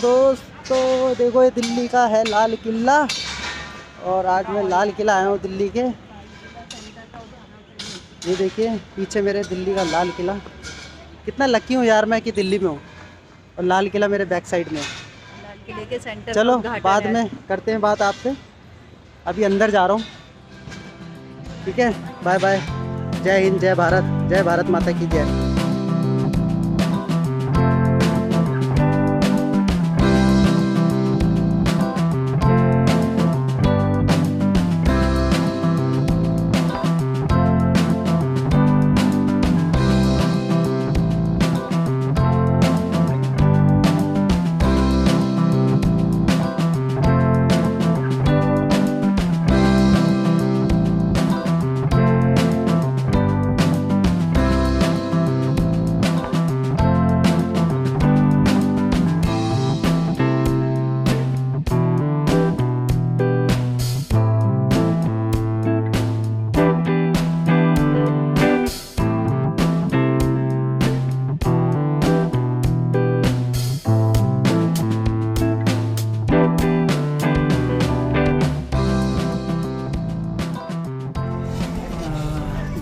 दोस्तों देखो, ये दिल्ली का है लाल किला। और आज मैं लाल किला आया हूँ दिल्ली के। ये देखिए पीछे मेरे दिल्ली का लाल किला। कितना लकी हूँ यार मैं कि दिल्ली में हूँ और लाल किला मेरे बैक साइड में है। लाल किले के सेंटर चलो में उद्घाटन बाद है। में करते हैं बात आपसे, अभी अंदर जा रहा हूँ। ठीक है, बाय बाय। जय हिंद, जय भारत, जय भारत माता की जय।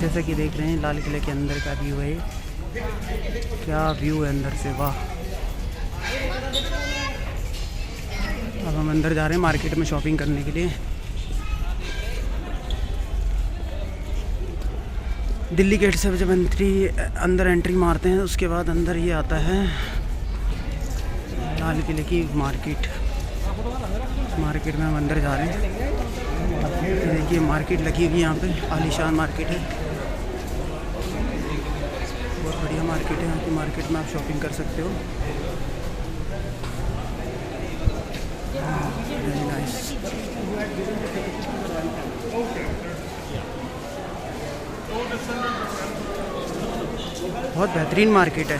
जैसा कि देख रहे हैं लाल किले के अंदर का व्यू है। क्या व्यू है अंदर से, वाह। अब हम अंदर जा रहे हैं मार्केट में शॉपिंग करने के लिए। दिल्ली गेट से जब अंदर एंट्री मारते हैं उसके बाद अंदर ये आता है लाल किले की मार्केट में हम अंदर जा रहे हैं। देखिए मार्केट लगी हुई है यहाँ पे, आलीशान मार्केट है, बहुत बढ़िया मार्केट है। यहाँ की मार्केट में आप शॉपिंग कर सकते हो। Very nice. बहुत बेहतरीन मार्केट है।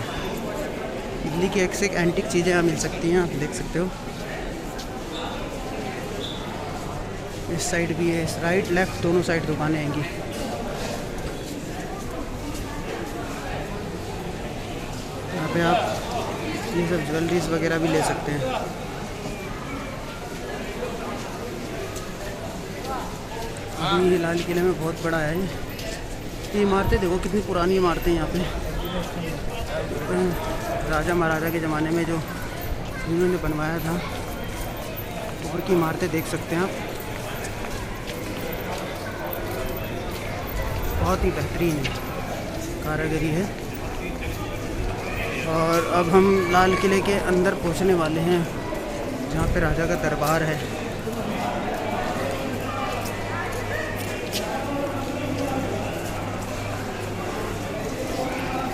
दिल्ली की एक से एक एंटीक चीज़ें यहाँ मिल सकती हैं, आप देख सकते हो। इस साइड भी है, इस राइट लेफ्ट दोनों साइड दुकानें आएंगी। यहाँ पे आप ये सब ज्वेलरीज वगैरह भी ले सकते हैं। अभी ये लाल किले में बहुत बड़ा है ये इमारतें। देखो कितनी पुरानी इमारतें यहाँ पे, राजा महाराजा के ज़माने में जो इन्होंने बनवाया था ऊपर की इमारतें देख सकते हैं आप। बहुत ही बेहतरीन कारीगरी है। और अब हम लाल किले के अंदर पहुंचने वाले हैं जहाँ पे राजा का दरबार है।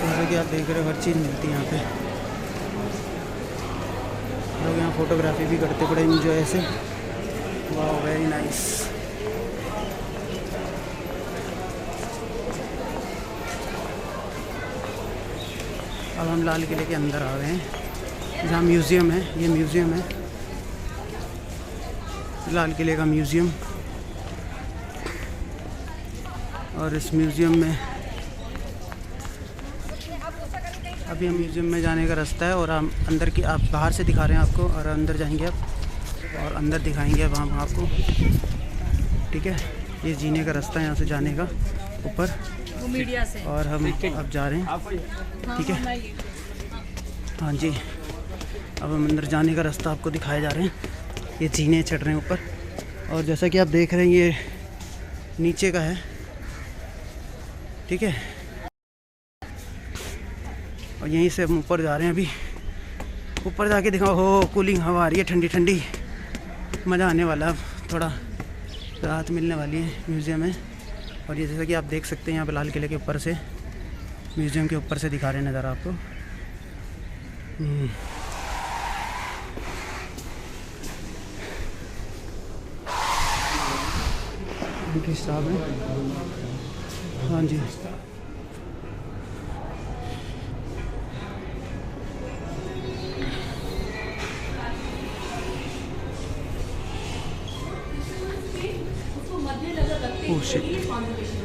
जैसे कि आप देख रहे हो हर चीज़ मिलती है यहाँ पे। लोग यहाँ फ़ोटोग्राफी भी करते बड़े एंजॉय से। वाह वेरी नाइस। अब हम लाल किले के अंदर आ गए हैं जहाँ म्यूज़ियम है। ये म्यूज़ियम है, लाल किले का म्यूज़ियम। और इस म्यूज़ियम में अभी हम म्यूज़ियम में जाने का रास्ता है और हम अंदर की आप बाहर से दिखा रहे हैं आपको, और अंदर जाएंगे आप और अंदर दिखाएंगे अब हम आपको। ठीक है, ये जीने का रास्ता है यहाँ से जाने का ऊपर, मीडिया से। और और हम अब जा रहे हैं। ठीक है, हाँ जी, अब हम अंदर जाने का रास्ता आपको दिखाए जा रहे हैं। ये जीने चढ़ रहे हैं ऊपर, और जैसा कि आप देख रहे हैं ये नीचे का है। ठीक है, और यहीं से हम ऊपर जा रहे हैं। अभी ऊपर जाके दिखाओ, हो कूलिंग हवा आ रही है, ठंडी ठंडी, मज़ा आने वाला। अब थोड़ा राहत मिलने वाली है म्यूज़ियम में। और ये जैसा कि आप देख सकते हैं यहाँ पे लाल किले के ऊपर से, म्यूज़ियम के ऊपर से दिखा रहे हैं नज़ारा आपको। ब्रिटिश साहब हैं, हाँ जी। ओह शिट,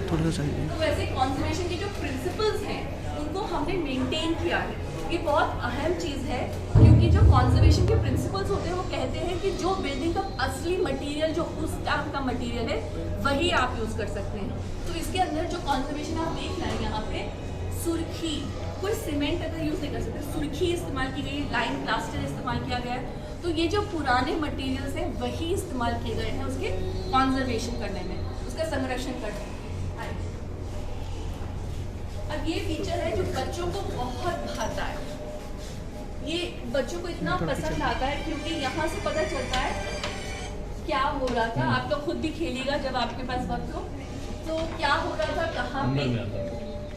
थोड़ा सा साइड में। तो वैसे कंजर्वेशन के जो प्रिंसिपल्स हैं उनको हमने मेंटेन किया है। ये बहुत अहम चीज़ है क्योंकि क्योंकि जो कॉन्जर्वेशन के प्रिंसिपल्स होते हैं वो कहते हैं कि जो बिल्डिंग का असली मटेरियल जो उस टाइम का मटेरियल है वही आप यूज़ कर सकते हैं। तो इसके अंदर जो कॉन्जर्वेशन आप देख रहे हैं यहाँ पे, सुर्खी, कोई सीमेंट अगर यूज़ नहीं कर सकते, सुर्खी इस्तेमाल की गई, लाइम प्लास्टर इस्तेमाल किया गया है। तो ये जो पुराने मटेरियल्स हैं वही इस्तेमाल किए गए हैं उसके कॉन्जर्वेशन करने में, उसका संरक्षण करने में। अब ये फीचर है जो बच्चों को बहुत भाता है, ये बच्चों को इतना पसंद आता है क्योंकि यहाँ से पता चलता है क्या हो रहा था। आप लोग खुद भी खेलिएगा जब आपके पास वक्त हो, तो क्या हो रहा था कहाँ पे,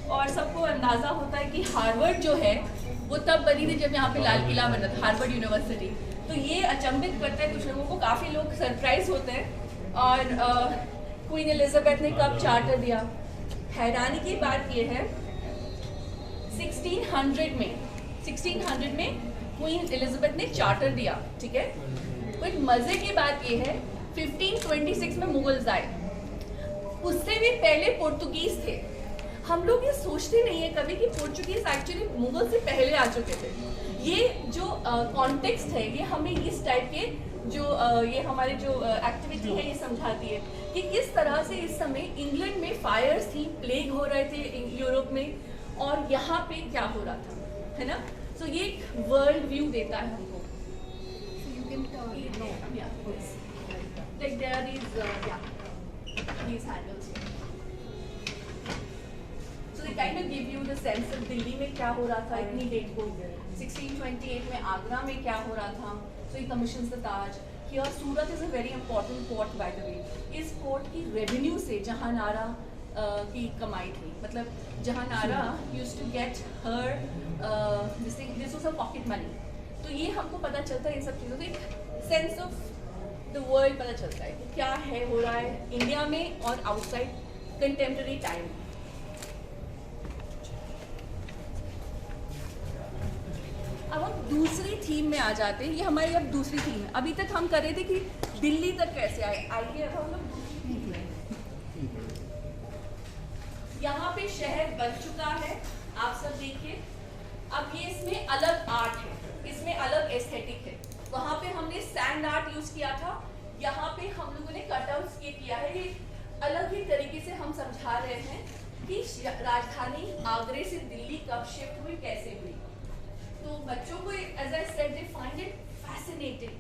और सबको अंदाज़ा होता है कि हार्वर्ड जो है वो तब बनी थी जब यहाँ पे लाल किला बना था, हार्वर्ड यूनिवर्सिटी। तो ये अचंभित करता है कुछ लोगों को, काफ़ी लोग सरप्राइज होते हैं। और क्वीन एलिजाबेथ ने कब चार्टर दिया, हैरानी की बात ये है 1600 में क्वीन एलिजाबेथ ने चार्टर दिया, ठीक है। बट मज़े की बात ये है 1526 में मुगल्स आए, उससे भी पहले पुर्तगीज थे। हम लोग ये सोचते नहीं है कभी कि पोर्चुगीज एक्चुअली मुगल से पहले आ चुके थे। ये जो कॉन्टेक्स्ट है ये हमें इस टाइप के जो ये हमारे जो एक्टिविटी है ये समझाती है कि किस तरह से इस समय इंग्लैंड में फायर्स थी, प्लेग हो रहे थे यूरोप में, और यहाँ पे क्या हो रहा था, है ना। तो ये एक वर्ल्ड व्यू देता है हमको। Like there are these handles here. So they kind of give you the sense of Delhi में क्या हो रहा था इतनी डेट को, 1628 में आगरा में क्या हो रहा था। So he commissions the Taj. Here Surat is a very important port by the way. इस पोर्ट की रेवेन्यू से जहानारा की कमाई थी, मतलब Jahanara used to get her this was her pocket money. तो ये हमको पता चलता है इन सब चीज़ों से, एक सेंस ऑफ द वर्ल्ड पता चलता है कि क्या है हो रहा है इंडिया में और आउटसाइड कंटेम्प्रेरी टाइम। अब हम दूसरी थीम में आ जाते हैं, ये हमारी अब दूसरी थीम है। अभी तक हम कर रहे थे कि दिल्ली तक कैसे आए, आइए अब हम लोग दूसरी थीम में। यहाँ पे शहर बन चुका है, आप सब देखिए। अब ये इसमें अलग आर्ट है, इसमें अलग एस्थेटिक है। वहाँ पे हमने सैंड आर्ट यूज किया था, यहाँ पे हम लोगों ने कटआउट्स किया है। ये अलग ही तरीके से हम समझा रहे हैं कि राजधानी आगरे से दिल्ली कब शिफ्ट हुई, कैसे हुई। तो बच्चों को as I said they find it fascinating.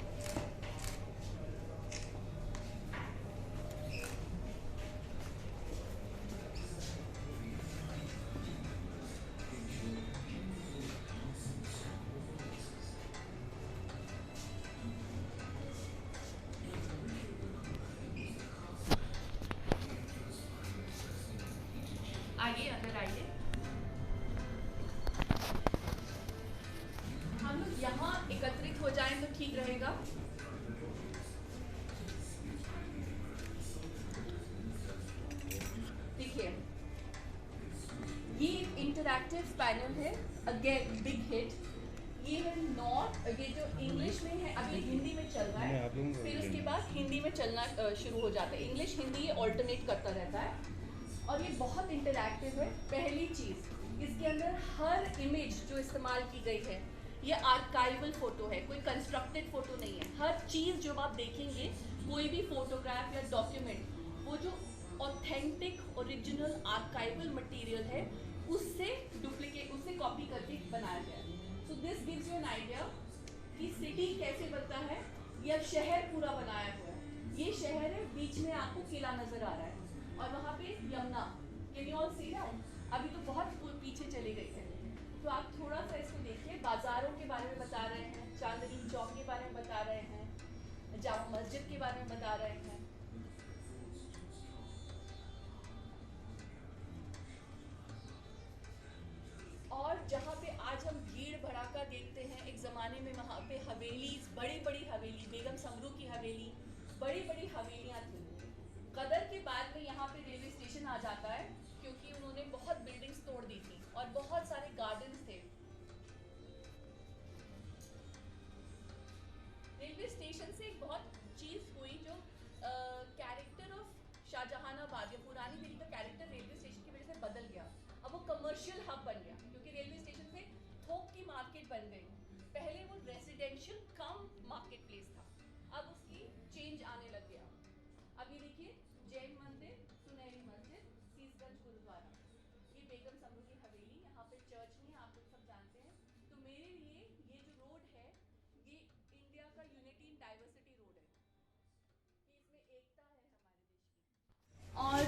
आइए अंदर आइए। हम लोग यहाँ एकत्रित हो जाएं तो ठीक रहेगा। देखिए ये इंटरैक्टिव पैनल है, अगेन बिग हिट। ये है नॉर्थ, ये जो इंग्लिश में है अभी हिंदी में चल रहा है, फिर उसके बाद हिंदी में चलना शुरू हो जाता है। इंग्लिश हिंदी ये ऑल्टरनेट करता रहता है और ये बहुत इंटरैक्टिव है। पहली चीज़, इसके अंदर हर इमेज जो इस्तेमाल की गई है ये आर्काइवल फोटो है, कोई कंस्ट्रक्टेड फोटो नहीं है। हर चीज़ जो आप देखेंगे, कोई भी फोटोग्राफ या डॉक्यूमेंट, वो जो ऑथेंटिक ओरिजिनल आर्काइवल मटेरियल है उससे डुप्लीकेट, उससे कॉपी करके बनाया गया है। So this gives you an idea कि सिटी कैसे बनता है। या शहर पूरा बनाया हुआ है, ये शहर है, बीच में आपको किला नजर आ रहा है और वहाँ पे Yamuna, can you all see that? अभी तो बहुत पीछे चली गई है, तो आप थोड़ा सा इसको देखिए। बाजारों के बारे में बता रहे हैं, चांदनी चौक के बारे में बता रहे हैं, जामा मस्जिद के बारे में बता रहे हैं। और जहाँ पे आज हम भीड़ भड़ाका देखते हैं, एक ज़माने में वहाँ पे हवेली, बड़ी बड़ी हवेली, बेगम समरू की हवेली, बड़ी बड़ी हवेलियाँ थी। कदर के बाद में यहाँ पे रेलवे स्टेशन आ जाता है क्योंकि उन्होंने बहुत बिल्डिंग्स तोड़ दी थी और बहुत सारे गार्डन्स थे। रेलवे स्टेशन से एक बहुत चीज़ हुई जो कैरेक्टर ऑफ शाहजहानाबाद या पुरानी दिल्ली का कैरेक्टर रेलवे स्टेशन की वजह से बदल गया। अब वो कमर्शियल हब बन गया क्योंकि रेलवे स्टेशन से थोक की मार्केट बन गई। पहले वो रेसिडेंशियल कम मार्केट प्लेस था, अब उसकी चेंज आने लग गया। अब ये देखिए जैन मंदिर, सुनहरी मस्जिद, सीसगंज गुरुद्वारा, ये बेगम समरू की हवेली, यहाँ पे चर्च नहीं, आप लोग सब जानते हैं। तो मेरे लिए ये जो रोड है ये इंडिया का यूनिटी इन डाइवर्सिटी रोड है, कि इसमें एकता है हमारे देश की। और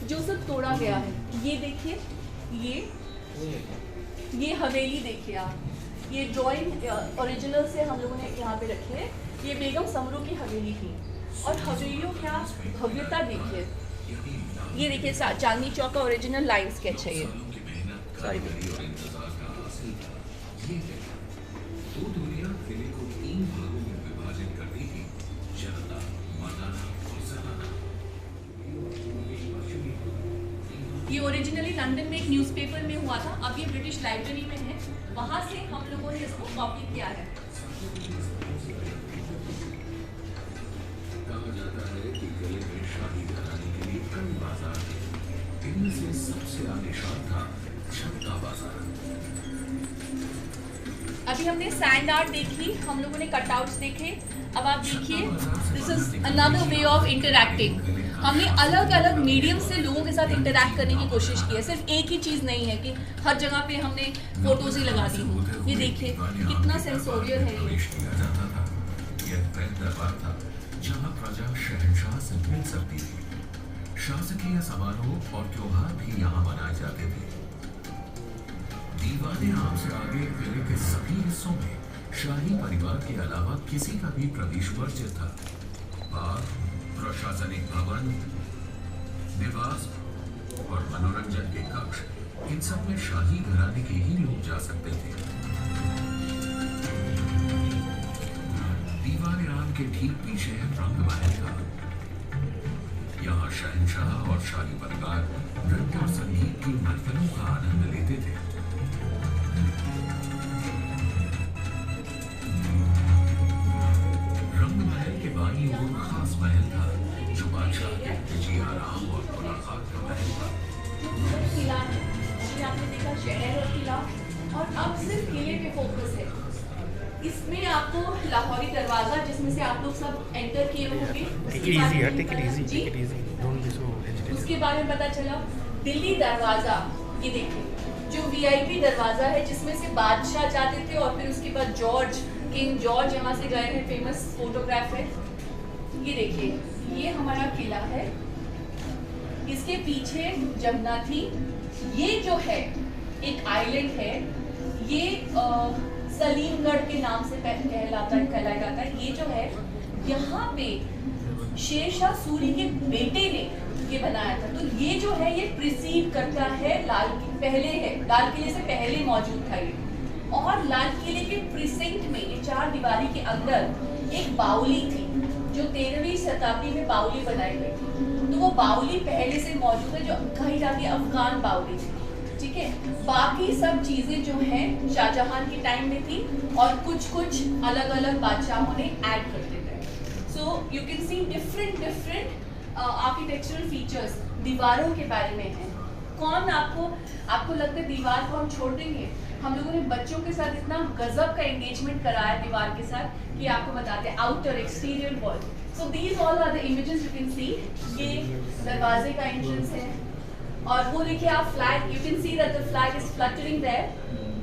जो सब तोड़ा गया है, ये देखिए, ये हवेली देखिए आप, ये ड्राइंग ओरिजिनल से हम लोगों ने यहाँ पे रखी है। ये बेगम समरू की हवेली थी, और हवेलियों क्या भव्यता देखिए। ये देखिए चांदनी चौक का ओरिजिनल लाइन स्केच है ये। सॉरी ये ओरिजिनली लंदन में एक न्यूज़पेपर में हुआ था, अब ये ब्रिटिश लाइब्रेरी में है, वहाँ से हम लोगों ने इसको कॉपी किया है। कहा जाता है कि गले में शादी कराने के लिए कई बाजार थे, इनमें से सबसे आलीशान था छत्ता बाजार। अभी हमने सैंड आर्ट देखी, हम लोगों ने कटआउट्स देखे, अब आप देखिए this is another way of interacting. हमने अलग अलग मीडियम से लोगों के साथ इंटरैक्ट करने की कोशिश की है, सिर्फ एक ही चीज़ नहीं है कि हर जगह पे हमने फोटोज ही लगा दी हूँ। ये देखिए कितना सेंसोरियल है ये। जहाँ प्रजा शहंशाह से मिल सकती थी। शासकीय समारोह और त्योहार भी यहाँ मनाए जाते थे। दीवाने आम से आगे किले के सभी हिस्सों में शाही परिवार के अलावा किसी का भी प्रवेश वर्जित था। बाग, प्रशासनिक भवन, निवास और मनोरंजन के कक्ष, इन सब में शाही घराने के ही लोग जा सकते थे। दीवाने आम के ठीक पीछे रंग महल था। यहाँ शहंशाह और शाही परिवार नृत्य और संगीत की महफिलों का आनंद लेते थे। रंग महल के बाईं ओर खास महल था, जो बादशाह के विजयाराम और मुलाकात का महल था। किला है, अभी आपने देखा शहर और किला, और अब सिर्फ किले पे फोकस है। इसमें आपको लाहौरी दरवाजा, जिसमें से आप लोग सब एंटर किए होंगे, उसके बारे में पता चला। दिल्ली दरवाजा, ये देखिए जो वीआईपी दरवाजा है, जिसमें से बादशाह जाते थे, और फिर उसके बाद किंग जॉर्ज यहाँ से गए हैं, फेमस फोटोग्राफ है। ये देखिए ये हमारा किला है, इसके पीछे जमुना थी। ये जो है एक आइलैंड है, ये सलीमगढ़ के नाम से कहलाया जाता है। ये जो है यहाँ पे शेरशाह सूरी के बेटे ने ये बनाया था। तो ये जो है ये प्रिसीड करता है लाल किले से पहले मौजूद था ये। और लाल किले के प्रिसेंट में, ये चार दीवारी के अंदर एक बाउली थी, जो 13वीं शताब्दी में बाउली बनाई गई थी। तो वो बाउली पहले से मौजूद है, जो कही जाती है अफगान बाउली थी। ठीक है, बाकी सब चीजें जो हैं शाहजहां के टाइम में थी, और कुछ अलग अलग बादशाहों ने ऐड करते थे। So you can C different architectural features दीवारों के बारे में है। कौन आपको लगता है दीवार को हम छोड़ देंगे? हम लोगों ने बच्चों के साथ इतना गजब का एंगेजमेंट कराया दीवार के साथ कि आपको बताते हैं outer exterior wall. So these all are the images you can see. ये दरवाजे का एंट्रेंस है, और वो देखिए आप flag, you can see that the flag is fluttering there,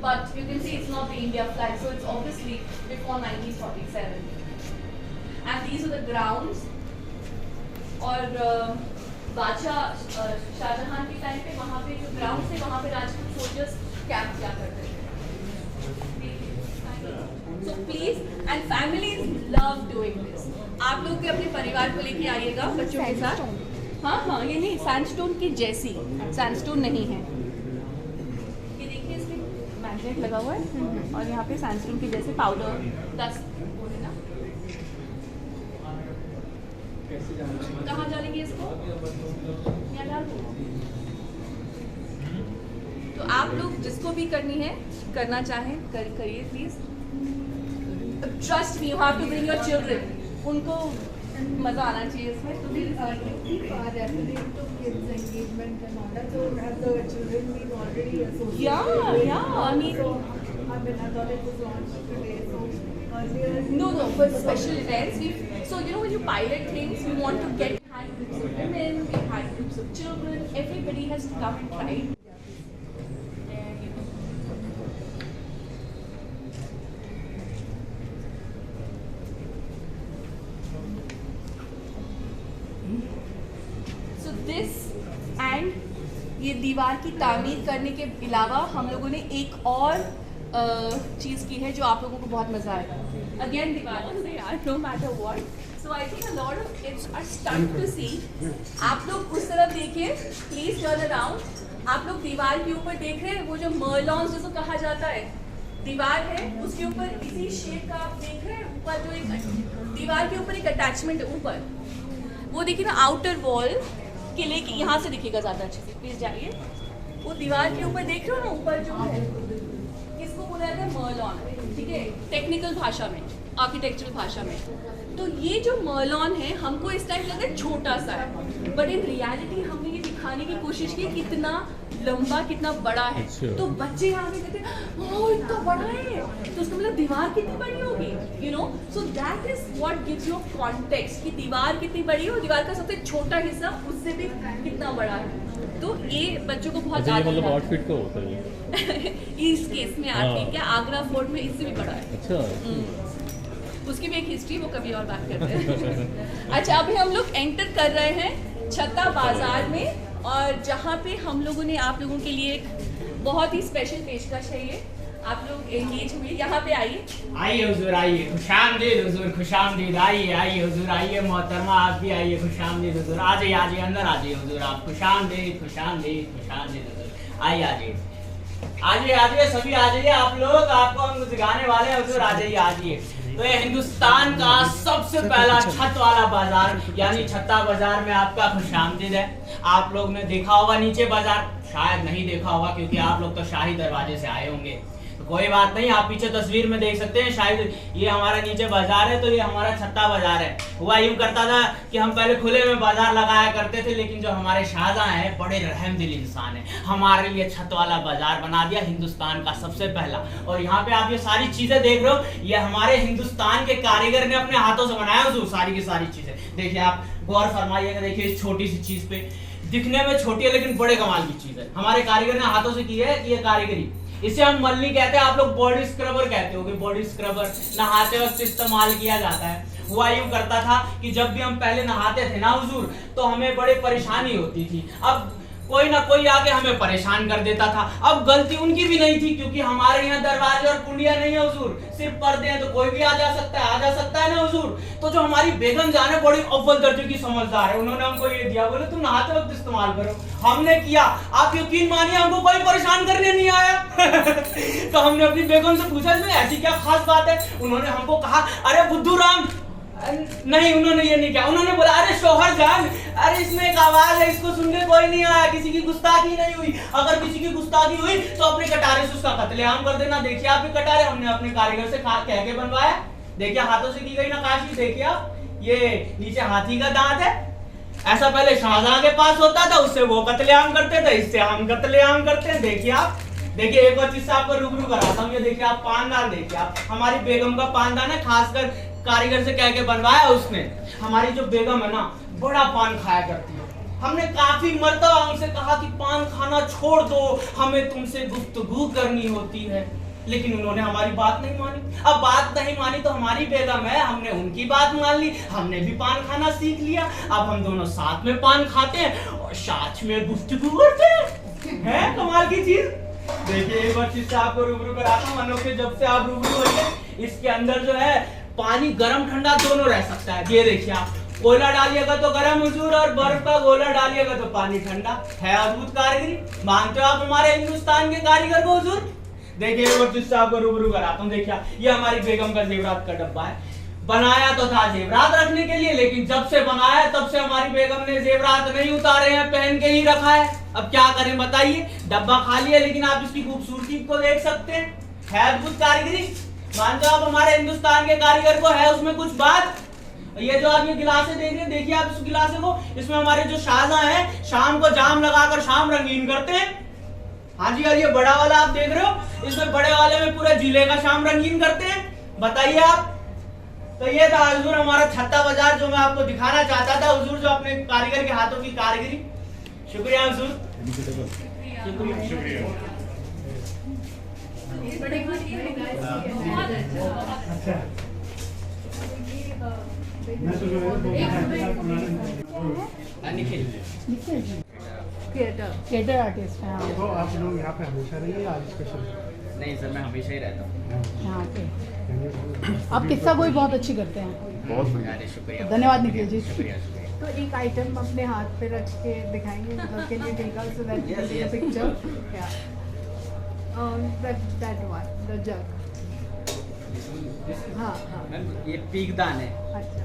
but you can see it's not the India flag, so it's obviously before 1947। And these are the grounds. और बादशाह शाहजहां के टाइम पे वहाँ पे जो ग्राउंड थे, वहाँ पे राजपूत सोल्जर्स कैंप किया करते थे। So please, and families love doing this. आप लोग भी अपने परिवार को लेके आइएगा बच्चों के साथ। हाँ, ये नहीं सैंडस्टोन की जैसी, सैंडस्टोन नहीं है। ये देखिए इसमें मैग्नेट लगा हुआ है, और यहाँ पे सैंडस्टोन की जैसे पाउडर डस्ट वो है ना। कहाँ डालेंगे इसको? यहाँ डाल दो। तो आप लोग जिसको भी करना चाहें करिए please. Trust me, you have to bring your children, उनको मजा आना चाहिए इसमें। तो I mean No, for special events, so you know when you pilot things, you want to get behind groups of women, behind groups of children. Everybody has to come and try. So this and ये दीवार की तामीर करने के अलावा हम लोगों ने एक और चीज़ की है जो आप लोगों को बहुत मज़ा आएगा। अगेन दीवार से यार, no matter what, so I think a lot of kids are stunned to see. आप लोग उस तरफ देखिए, प्लीज टर्न अराउंड। आप लोग दीवार के ऊपर देख रहे हैं वो जो मर्लॉन्स जिसको कहा जाता है, दीवार है उसके ऊपर इसी शेप का आप देख रहे हैं, ऊपर जो एक दीवार के ऊपर एक अटैचमेंट है ऊपर, वो देखिए ना, आउटर वॉल किले की, यहाँ से दिखेगा ज़्यादा अच्छे से, प्लीज जाइए। वो दीवार के ऊपर देख रहे हो ना, ऊपर जो है किसको बोला जाता है, मर्लॉन, ठीक है, टेक्निकल भाषा में, आर्किटेक्चरल भाषा में। तो ये जो मर्लॉन है हमको इस टाइम लगा छोटा सा है, बट इन रियलिटी हमने ये दिखाने की कोशिश की कितना लंबा, कितना बड़ा है। तो बच्चे यहाँ पे कहते हैं ओह इतना बड़ा है, तो उसका मतलब दीवार कितनी बड़ी होगी, you know. So that is what gives you context कि दीवार कितनी बड़ी है और दीवार का सबसे छोटा हिस्सा उससे भी कितना बड़ा है। तो ये बच्चों को बहुत ज़्यादा मतलब आउटफिट का होता है इस केस में आर्ट क्या आगरा फोर्ट में इससे भी बड़ा है। अच्छा, उसकी भी एक हिस्ट्री, वो कभी और बात करते हैं। अच्छा, अभी हम लोग एंटर कर रहे हैं छत्ता बाजार में, और जहाँ पे हम लोगों ने आप लोगों के लिए एक बहुत ही स्पेशल पेशकश है। ये आप लोग एंगेज हुए, यहाँ पे आइए। आइए हुजूर, आइए, खुशामदीद हुजूर, खुशामदीद, आइए आइए हुजूर, आइए मोहतरमा, आप भी आइए, खुशामदीद हुजूर, आ जाइए आ जाइए, अंदर आ जाइए हुजूर, आप खुशामदीद खुशामदीद खुशामदीद हुजूर, आइए आ जाइए आ जाइए सभी आ जाइए, आप लोग, आपको हम सिखाने वाले हैं हुजूर, आ जाइए आ जाइए। तो ये हिंदुस्तान का सबसे पहला छत वाला बाजार यानी छत्ता बाजार में आपका खुशामदीद है। आप लोग ने देखा होगा नीचे बाजार, शायद नहीं देखा होगा क्योंकि आप लोग तो शाही दरवाजे से आए होंगे, तो कोई बात नहीं, आप पीछे तस्वीर में देख सकते हैं, शायद ये हमारा नीचे बाजार है, तो ये हमारा छत्ता बाजार है। हुआ यूं करता था कि हम पहले खुले में बाजार लगाया करते थे, लेकिन जो हमारे शाहजहां हैं बड़े रहमदिल इंसान हैं, हमारे लिए छत वाला बाजार बना दिया, हिंदुस्तान का सबसे पहला। और यहाँ पे आप ये सारी चीजें देख रहे हो, ये हमारे हिंदुस्तान के कारीगर ने अपने हाथों से बनाया हुजूर, सारी की सारी चीजें देखिए, आप गौर फरमाइएगा, देखिए इस छोटी सी चीज पे, दिखने में छोटी है लेकिन बड़े कमाल की चीज है, हमारे कारीगर ने हाथों से की है। ये कारीगरी, इसे हम मल्ली कहते हैं, आप लोग बॉडी स्क्रबर कहते होगे, बॉडी स्क्रबर नहाते वक्त इस्तेमाल किया जाता है। हुआ यूं करता था कि जब भी हम पहले नहाते थे ना हुजूर, तो हमें बड़ी परेशानी होती थी, अब कोई ना कोई आके हमें परेशान कर देता था। अब गलती उनकी भी नहीं थी क्योंकि हमारे यहाँ दरवाजे और कुंडिया नहीं है हुजूर, सिर्फ पर्दे हैं, तो कोई भी आ जा सकता है ना हुजूर। तो जो हमारी बेगम जान है बड़ी अव्वल दर्जे की समझदार है, उन्होंने हमको ये दिया, बोले तुम नहाते वक्त इस्तेमाल करो, हमने किया, आप यकीन मानिए हमको कोई परेशान करने नहीं आया। तो हमने अपनी बेगम से पूछा इसमें ऐसी क्या खास बात है, उन्होंने हमको कहा अरे बुद्धू राम, नहीं उन्होंने ये नहीं किया, उन्होंने बोला अरे शोहर जान, अरे इसमें एक आवाज है, इसको सुनने कोई नहीं आया, किसी की गुस्ताखी नहीं हुई, अगर किसी की गुस्ताखी हुई तो अपने कटारे से उसका कत्लेआम कर देना। देखिए आपके कटारे हमने अपने कारीगर से कह के बनवाया, देखिए हाथों से की गई नक्काशी, देखिए आप, ये नीचे हाथी का दांत है, ऐसा पहले शाहजहां के पास होता था, उससे वो कत्लेआम करते थे, इससे हम कत्लेआम करते हैं। देखिए आप, देखिए एक और चीज से आपको रूबरू कराता हूँ, ये देखिए आप पानदान, देखिए आप, हमारी बेगम का पानदान है, खासकर कारीगर से कह के बनवाया उसने। हमारी जो बेगम है ना बड़ा पान खाया करती है, हमने काफी मर्तबा उनसे कहा कि पान खाना छोड़ दो, हमें तुमसे गुफ्तगू करनी होती है, लेकिन उन्होंने हमारी बात नहीं मानी। अब बात नहीं मानी तो हमारी बेगम है, हमने उनकी बात मान ली, हमने भी पान खाना सीख लिया, अब हम दोनों साथ में पान खाते हैं और साथ में गुफ्तगू करते हैं, कमाल की चीज। देखिए एक बार चीज से आपको रूबरू कराता हूँ, अनोखे जब से आप रूबरू होंगे, इसके अंदर जो है पानी गर्म ठंडा दोनों रह सकता है। ये देखिए आप, कोयला डालिएगा तो गर्म हुजूर, और बर्फ का गोला डालिएगा तो पानी ठंडा, है अद्भुत कारीगरी। मानते हो आप हमारे हिंदुस्तान के कारीगर को हुजूर? देखिए एक बार चीज से आपको रूबरू कराता हूँ, देखिए ये हमारी बेगम का जेवरात का डब्बा है, बनाया तो था जेवरात रखने के लिए, लेकिन जब से बनाया तब से हमारी बेगम ने जेवरात नहीं उतारे हैं, पहन के ही रखा है। अब क्या करें बताइए, डब्बा खाली है लेकिन आप इसकी खूबसूरती को देख सकते हैं, है अद्भुत कारीगरी। मानते हो आप हमारे हिंदुस्तान के कारीगर को, है उसमें कुछ बात। ये जो आप ये गिलासे देख रहे हैं, देखिए आप इस गिलासे को, इसमें हमारे जो शाहजहां हैं शाम को जाम लगाकर शाम रंगीन करते हैं, हाँ जी, और ये बड़ा वाला आप देख रहे हो, इसमें बड़े वाले में पूरा जिले का शाम रंगीन करते हैं। बताइए आप। तो ये था हुजूर हमारा छत्ता बाजार, जो मैं आपको दिखाना चाहता था हुजूर, जो अपने कारीगर के हाथों की कारीगरी। शुक्रिया हुजूर, शुक्रिया। निखिल थिएटर आर्टिस्ट हैं आप? तो आप लोग यहाँ पे हमेशा रहिए आज स्पेशल? नहीं सर, मैं हमेशा ही रहता हूँ यहाँ पे। आप किस्सा कोई बहुत अच्छी करते हैं। बहुत बढ़िया। अरे शुक्रिया, धन्यवाद निखिल जी। शुक्रिया शुक्रिया। तो एक आइटम अपने हाथ पे रख के दिखाएंगे, मतलब can you take us so that we can take a picture? या दैट वन, द जग। हाँ हाँ, मैम ये पीकदान है। अच्छा,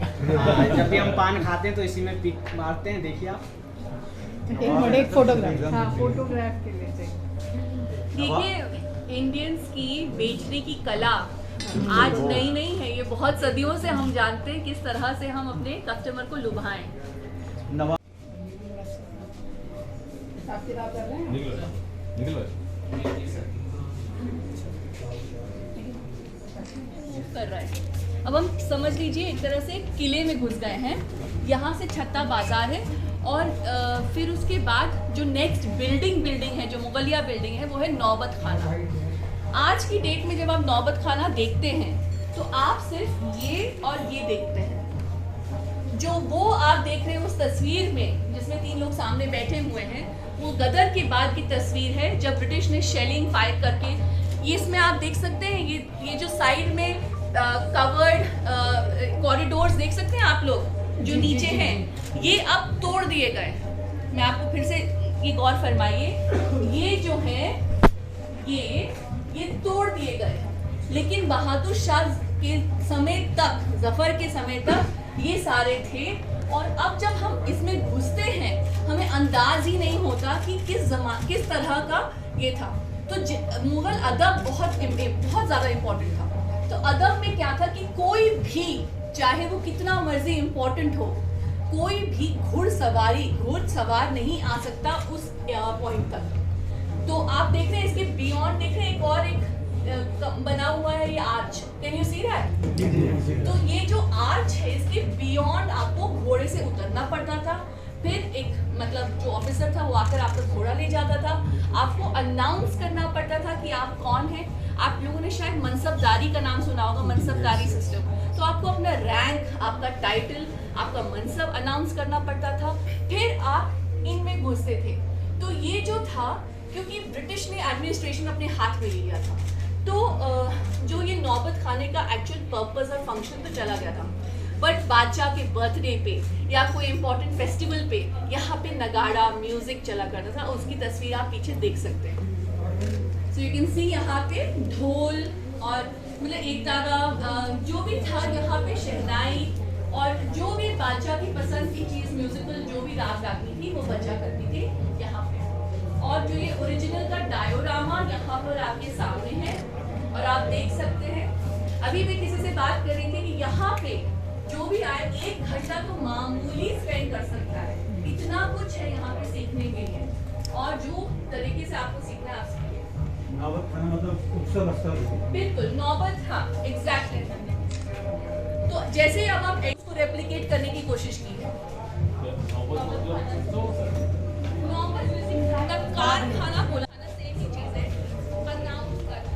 जब भी हम पान खाते हैं तो इसी में पीक मारते हैं, देखिए आप। एक फोटोग्राफ। हाँ फोटोग्राफ के लिए चाहिए। देखिए, इंडियंस की बेचने की कला आज नई नहीं है, ये बहुत सदियों से हम जानते हैं किस तरह से हम अपने कस्टमर को लुभाएं। हिसाब किताब कर रहे हैं? निकल कर रहा है। अब हम समझ लीजिए एक तरह से किले में घुस गए हैं। यहाँ से छत्ता बाजार है और फिर उसके बाद जो नेक्स्ट बिल्डिंग है, जो मुगलिया बिल्डिंग है, वो है नौबत खाना। आज की डेट में जब आप नौबत खाना देखते हैं तो आप सिर्फ ये और ये देखते हैं। जो वो आप देख रहे हैं उस तस्वीर में, जिसमें 3 लोग सामने बैठे हुए हैं, वो गदर के बाद की तस्वीर है, जब ब्रिटिश ने शेलिंग फायर करके, ये इसमें आप देख सकते हैं, ये जो साइड में कवर्ड कॉरिडोर्स देख सकते हैं आप लोग, जो नीचे हैं, ये अब तोड़ दिए गए। मैं आपको फिर से ये गौर फरमाइए, ये जो है ये तोड़ दिए गए, लेकिन बहादुर शाह के समय तक, जफर के समय तक ये सारे थे। और अब जब हम इसमें घुसते हैं, हमें अंदाज ही नहीं होता कि किस तरह का ये था। तो मुगल अदब बहुत ज़्यादा इम्पोर्टेंट था। तो अदब में क्या था कि कोई भी, चाहे वो कितना मर्जी इम्पोर्टेंट हो, कोई भी घुड़सवार नहीं आ सकता उस पॉइंट तक। तो आप देख रहे हैं इसके बियॉन्ड, देख रहे हैं एक और एक बना हुआ है, ये arch, can you see that? तो ये जो आर्च है, इसके बियॉन्ड आपको घोड़े से उतरना पड़ता था। फिर एक मतलब जो ऑफिसर था वो आकर आपका घोड़ा ले जाता था, आपको अनाउंस करना पड़ता था कि आप कौन हैं। आप लोगों ने शायद मनसबदारी का नाम सुना होगा, मनसबदारी सिस्टम। तो आपको अपना रैंक, आपका टाइटल, आपका मनसब अनाउंस करना पड़ता था, फिर आप इनमें घुसते थे। तो ये जो था, क्योंकि ब्रिटिश ने एडमिनिस्ट्रेशन अपने हाथ में ले लिया था, तो जो ये नौबत खाने का एक्चुअल पर्पस और फंक्शन तो चला गया था, बट बादशाह के बर्थडे पे या कोई इम्पोर्टेंट फेस्टिवल पे यहाँ पे नगाड़ा म्यूजिक चला करता था। उसकी तस्वीर आप पीछे देख सकते हैं। सो यू कैन सी यहाँ पे ढोल और मतलब एक तरह जो भी था यहाँ पे शहनाई और जो भी बादशाह की पसंद की चीज़, म्यूजिकल जो भी राग रागनी थी वो बजा करती थी यहाँ पे। और जो ये ओरिजिनल का डायोरामा यहाँ पर आपके सामने है और आप देख सकते हैं। अभी भी किसी से बात कर रही थी कि यहाँ पे जो भी आए 1 घंटा तो मामूली स्पेंड कर सकता है। इतना कुछ है यहाँ पे सीखने के लिए, और जो तरीके से आपको सीखना है आप सीखिए। नौबत खाना मतलब उत्सव स्थल। बिल्कुल नौबत, हाँ एग्जैक्टली। तो जैसे अब आप इसको रेप्लिकेट करने की कोशिश की है, नौबत कारखाना बोला ना, सेम ही चीज है। अनाउंस करना,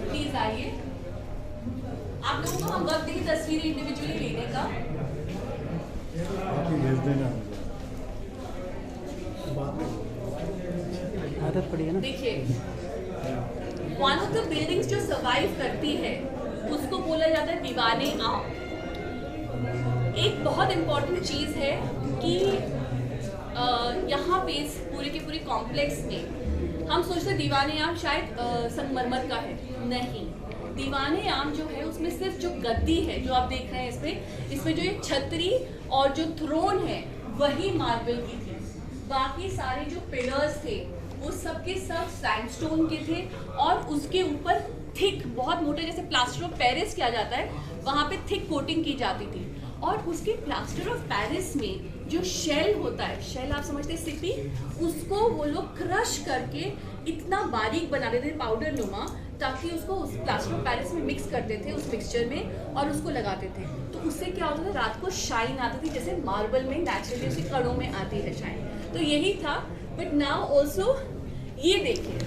प्लीज आइए। आप लोगों को हम वक्त की तस्वीरें इंडिविजुअली लेने का आदत पड़ी है ना। देखिए, वन ऑफ द बिल्डिंग्स जो सर्वाइव करती है उसको बोला जाता है दीवाने आम। एक बहुत इम्पोर्टेंट चीज़ है कि यहाँ पे इस पूरे के पूरे कॉम्प्लेक्स में हम सोचते हैं दीवाने आम शायद संगमरमर का है, नहीं। दीवाने आम जो है उसमें सिर्फ जो गद्दी है जो आप देख रहे हैं इसमें जो ये छतरी और जो थ्रोन है वही मार्बल की थी। बाकी सारे जो पिलर्स थे वो सब के सब सैंडस्टोन के थे और उसके ऊपर थिक, बहुत मोटे, जैसे प्लास्टर ऑफ पेरिस किया जाता है, वहाँ पे थिक कोटिंग की जाती थी। और उसके प्लास्टर ऑफ पेरिस में जो शेल होता है, शेल आप समझते हैं सिपी, उसको वो लोग क्रश करके इतना बारीक बना देते थे पाउडर नुमा, ताकि उसको उस प्लास्टर ऑफ पेरिस में मिक्स करते थे उस मिक्सचर में और उसको लगाते थे। तो उससे क्या होता था, रात को शाइन आती थी, जैसे मार्बल में नेचुरली उसके कणों में आती है शाइन। तो यही था। बट नाउ ऑल्सो ये देखिए,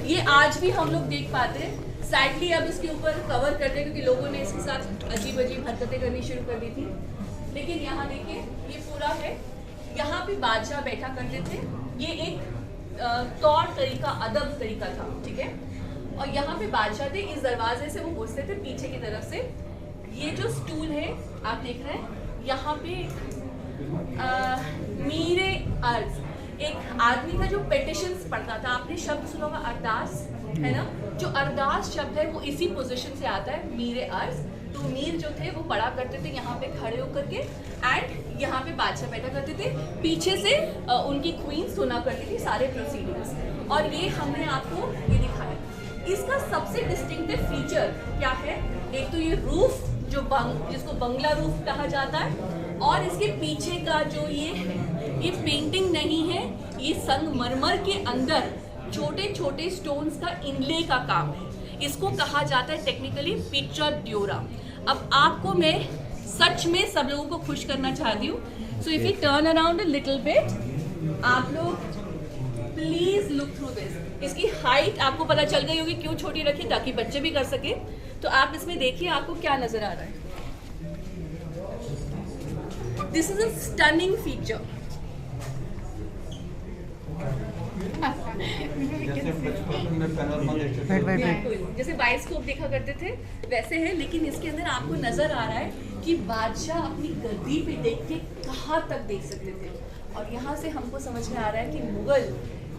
ये आज भी हम लोग देख पाते हैं। सैडली अब इसके ऊपर कवर कर दें क्योंकि लोगों ने इसके साथ अजीब अजीब हरकतें करनी शुरू कर दी थी। लेकिन यहाँ देखिए, ये पूरा है, यहाँ पे बादशाह बैठा करते थे। ये एक तौर तरीका, अदब तरीका था, ठीक है। और यहाँ पे बादशाह थे, इस दरवाजे से वो घुसते थे पीछे की तरफ से। ये जो स्टूल है आप देख रहे हैं, यहाँ पे मीरे अर्ज, एक आदमी था जो पेटिशंस पढ़ता था। आपने शब्द सुना होगा अरदास, है ना। जो अरदास शब्द है वो इसी पोजीशन से आता है, मीरे अर्ज। तो मीर जो थे वो पढ़ा करते थे यहाँ पे खड़े होकर के, एंड यहाँ पे बादशाह बैठा करते थे, पीछे से उनकी क्वीन सुना करती थी सारे प्रोसीडिंग्स। और ये हमने आपको ये दिखाया। इसका सबसे डिस्टिंक्टिव फीचर क्या है, एक तो ये रूफ जो जिसको बंगला रूफ कहा जाता है, और इसके पीछे का जो ये है, ये पेंटिंग नहीं है, ये संगमरमर के अंदर छोटे छोटे स्टोन्स का इनले का काम है। इसको कहा जाता है टेक्निकली पिक्चर ड्योरा। अब आपको मैं सच में सब लोगों को खुश करना चाहती हूँ। So if U turn around a little bit, आप लोग प्लीज लुक थ्रू दिस। इसकी हाइट आपको पता चल गई होगी क्यों छोटी रखी, ताकि बच्चे भी कर सके। तो आप इसमें देखिए आपको क्या नजर आ रहा है। This is a stunning feature. जैसे बाइस्कोप देखा करते थे वैसे है, लेकिन इसके अंदर आपको नजर आ रहा है कि बादशाह अपनी गद्दी पे देख के कहाँ तक देख सकते थे। और यहाँ से हमको समझ में आ रहा है कि मुगल,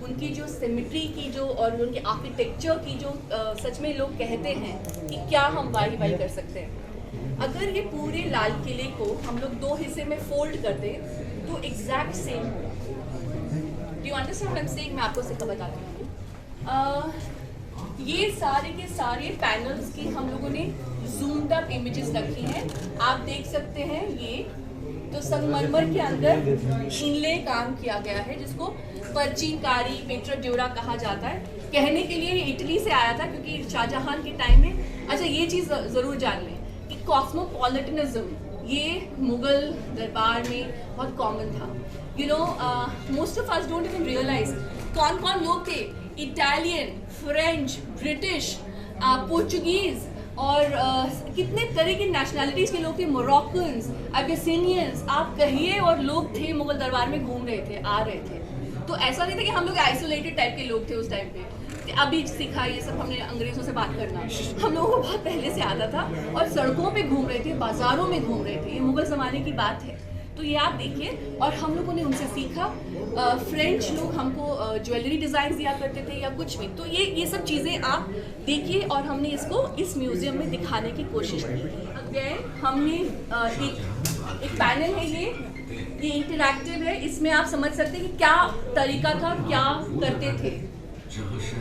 उनकी जो सिमेट्री की जो और उनके आर्किटेक्चर की जो सच में लोग कहते हैं कि क्या हम वाही वाही कर सकते हैं। अगर ये पूरे लाल किले को हम लोग 2 हिस्से में फोल्ड कर दें तो एग्जैक्ट सेम होगा। Do you understand what I am saying? मैं आपको सिखा बताती हूँ। ये सारे के सारे पैनल्स की हम लोगों ने जूम्ड अप इमेजेस रखी हैं। आप देख सकते हैं ये तो संगमरमर के अंदर इनले काम किया गया है, जिसको परचीनकारी, पेट्रा ड्योरा कहा जाता है। कहने के लिए इटली से आया था क्योंकि शाहजहां के टाइम में, अच्छा ये चीज़ ज़रूर जान लें कि कॉस्मोपॉलिटनिज्म ये मुगल दरबार में बहुत कॉमन था। You know, most of us don't even realise कौन कौन लोग थे। इटालियन, फ्रेंच, ब्रिटिश, पोर्चुगीज और कितने तरह के नेशनैलिटीज़ के लोग थे, मोरक्कन्स, अबिसिनियंस, आप कहिए, और लोग थे मुगल दरबार में घूम रहे थे, आ रहे थे। तो ऐसा नहीं था कि हम लोग आइसोलेटेड टाइप के लोग थे उस टाइम पे। अभी सीखा ये सब हमने अंग्रेज़ों से बात करना, हम लोगों को बहुत पहले से आता था, और सड़कों पे घूम रहे थे, बाज़ारों में घूम रहे थे। ये मुगल ज़माने की बात है। तो ये आप देखिए, और हम लोगों ने उनसे सीखा। फ्रेंच लोग हमको ज्वेलरी डिज़ाइन दिया करते थे या कुछ भी। तो ये सब चीज़ें आप देखिए, और हमने इसको इस म्यूज़ियम में दिखाने की कोशिश की। अगेन हमने एक पैनल है, ये इंटरैक्टिव है। इसमें आप समझ सकते हैं कि क्या तरीका था, क्या करते थे।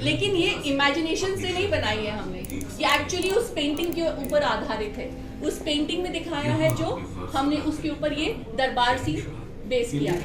लेकिन ये इमेजिनेशन से नहीं बनाई है हमने, ये एक्चुअली उस पेंटिंग के ऊपर आधारित है। उस पेंटिंग में दिखाया है जो हमने, उसके ऊपर ये दरबार सी बेस किया है।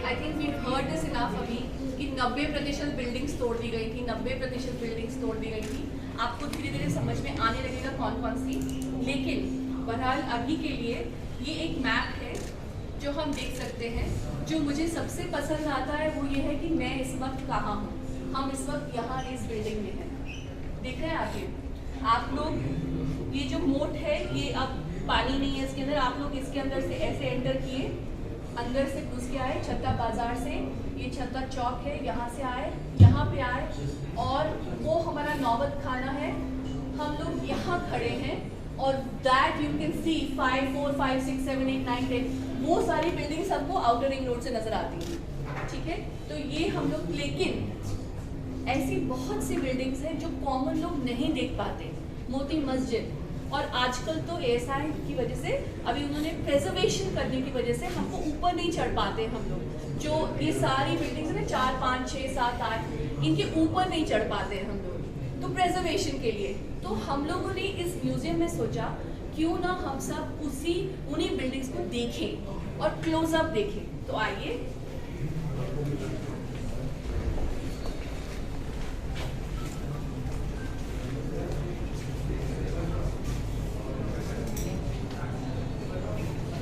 I think we heard this enough अभी कि 90% बिल्डिंग्स तोड़ दी गई थी, 90% बिल्डिंग्स तोड़ दी गई थी। आपको धीरे धीरे समझ में आने लगेगा कौन कौन सी। लेकिन बहरहाल अभी के लिए ये एक मैप है जो हम देख सकते हैं। जो मुझे सबसे पसंद आता है वो ये है कि मैं इस वक्त कहाँ हूँ। हम इस वक्त यहाँ इस बिल्डिंग में हैं, देख रहे हैं आप लोग। ये जो मोट है ये अब पानी नहीं है इसके अंदर। आप लोग इसके अंदर से ऐसे एंटर किए, अंदर से घुस के आए छत्ता बाजार से, ये छत्ता चौक है, यहाँ से आए, यहाँ पे आए, और वो हमारा नौबत खाना है। हम लोग यहाँ खड़े हैं, और दैट यू कैन सी 5, 4, 5, 6, 7, 8, 9, 10 वो सारी बिल्डिंग्स हमको आउटर रिंग रोड से नजर आती हैं, ठीक है। तो ये हम लोग, लेकिन ऐसी बहुत सी बिल्डिंग्स हैं जो कॉमन लोग नहीं देख पाते। मोती मस्जिद, और आजकल तो एएसआई की वजह से अभी उन्होंने प्रेजर्वेशन करने की वजह से हमको ऊपर नहीं चढ़ पाते हम लोग। जो ये सारी बिल्डिंग्स हैं ना 4, 5, 6, 7, 8, इनके ऊपर नहीं चढ़ पाते हैं हम लोग, तो प्रेजर्वेशन के लिए तो हम लोगों ने इस म्यूजियम में सोचा क्यों ना हम सब उन्हीं बिल्डिंग्स को देखें और क्लोजअप देखें। तो आइए,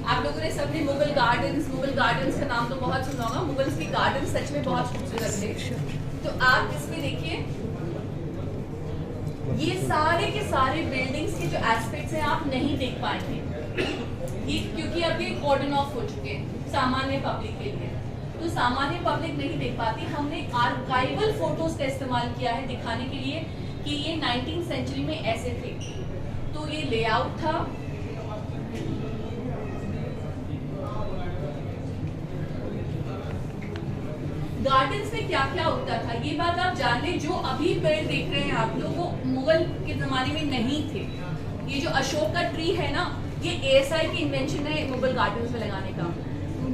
आप लोगों ने सबने मुगल गार्डन्स का नाम तो बहुत सुना होगा। मुगल्स के गार्डन सच में बहुत खूबसूरत थे। तो आप इसमें देखिए, ये सारे के सारे बिल्डिंग्स के जो एस्पेक्ट्स हैं आप नहीं देख पाएंगे, ये क्योंकि अब ये कॉर्डन ऑफ हो चुके हैं सामान्य पब्लिक के लिए, तो सामान्य पब्लिक नहीं देख पाती। हमने आर्काइवल फोटोज का इस्तेमाल किया है दिखाने के लिए कि ये 19th सेंचुरी में ऐसे थे। तो ये लेआउट था, गार्डन्स में क्या क्या होता था ये बात आप जान लें। जो अभी पेड़ देख रहे हैं आप लोग, वो मुगल के जमाने में नहीं थे। ये जो अशोक का ट्री है ना, ये एएसआई की इन्वेंशन है मुगल गार्डन्स में लगाने का।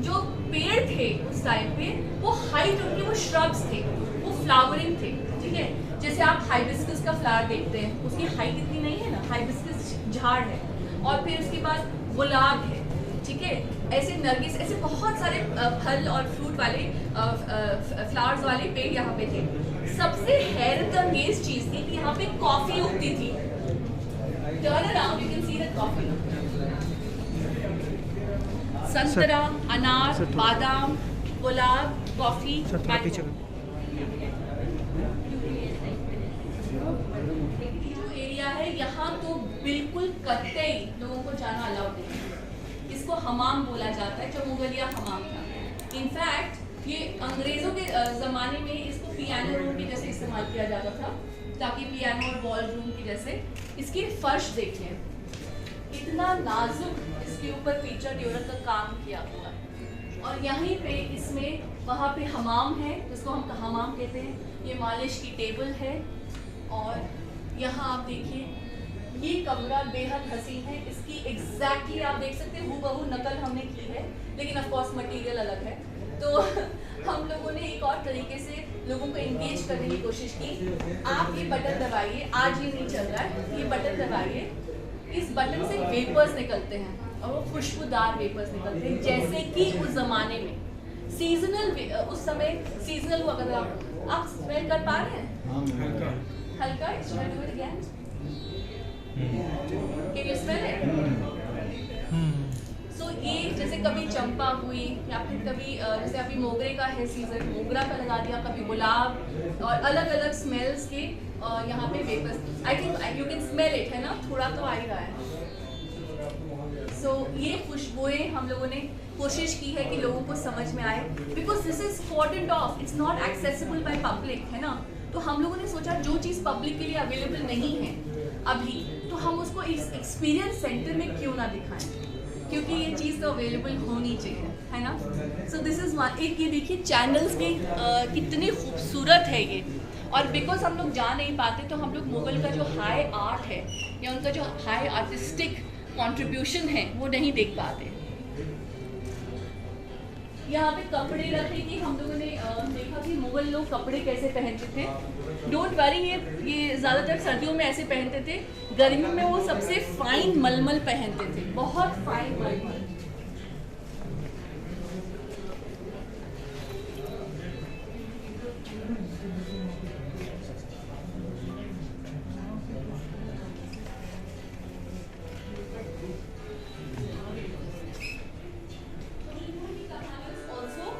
जो पेड़ थे उस टाइम पे, वो हाइट उनके, वो श्रब्स थे, वो फ्लावरिंग थे, ठीक है। जैसे आप हाइबिस्कस का फ्लावर देखते हैं, उसकी हाइट इतनी नहीं है ना, हाइबिस्कस झाड़ है, और फिर उसके बाद गुलाब है, ठीक है। ऐसे नरगिस, ऐसे बहुत सारे फल और फ्रूट वाले फ्लावर्स वाले पेड़ यहाँ पे थे। सबसे हैरत अंगेज चीज थी कि यहाँ पे कॉफी उगती थी। Turn around, you can see the coffee. संतरा, अनार, बादाम, गुलाब, कॉफी, मैंगो। जो एरिया है यहाँ तो बिल्कुल कतई लोगों को जाना अलाउड नहीं है। इसको हमाम बोला जाता है, जो मुगलिया हमाम था। इनफैक्ट ये अंग्रेजों के ज़माने में इसको पियानो रूम के जैसे इस्तेमाल किया जाता था, ताकि पियानो और बॉल रूम के जैसे। इसकी फर्श देखिए, इतना नाजुक इसके ऊपर फीचर ड्यूरल का काम किया हुआ है। और यहीं पे इसमें वहाँ पे हमाम है, जिसको हम हमाम कहते हैं। ये मालिश की टेबल है, और यहाँ आप देखिए ये कमरा बेहद हसीन है। इसकी एग्जैक्टली आप देख सकते हैं हूबहू नकल हमने की है, लेकिन ऑफ कोर्स मटेरियल अलग है। तो हम लोगों ने एक और तरीके से लोगों को एंगेज करने की कोशिश की। आप ये बटन दबाइए, आज ये नहीं चल रहा है, ये बटन दबाइए, इस बटन से वेपर्स निकलते हैं, और वो खुशबूदार वेपर्स निकलते हैं, जैसे कि उस जमाने में सीजनल, उस समय सीजनल हुआ करता था। आप स्मेल कर पा रहे हैं? हल्का Can you smell it? So ये जैसे कभी चंपा हुई, या फिर कभी जैसे अभी मोगरे का है सीजन, मोगरा का लगा दिया, कभी गुलाब, और अलग अलग स्मेल्स के यहाँ पे vapours. I think you can smell it, है ना, थोड़ा तो आ ही रहा है। सो ये खुशबुएं हम लोगों ने कोशिश की है कि लोगों को समझ में आए, because this is cordoned off, it's not accessible by public, है ना। तो हम लोगों ने सोचा जो चीज़ पब्लिक के लिए अवेलेबल नहीं है अभी, तो हम उसको इस एक्सपीरियंस सेंटर में क्यों ना दिखाएं, क्योंकि ये चीज़ तो अवेलेबल होनी चाहिए, है ना। So this is one. एक ये देखिए चैनल्स भी कितनी खूबसूरत है ये, और बिकॉज हम लोग जा नहीं पाते, तो हम लोग मुगल का जो हाई आर्ट है या उनका जो हाई आर्टिस्टिक कंट्रीब्यूशन है वो नहीं देख पाते। यहाँ पे कपड़े रखे कि हम लोगों ने देखा कि मुगल लोग कपड़े कैसे पहनते थे। डोंट वरी, ये ज़्यादातर सर्दियों में ऐसे पहनते थे, गर्मियों में वो सबसे फाइन मलमल पहनते थे, बहुत फाइन मलमल।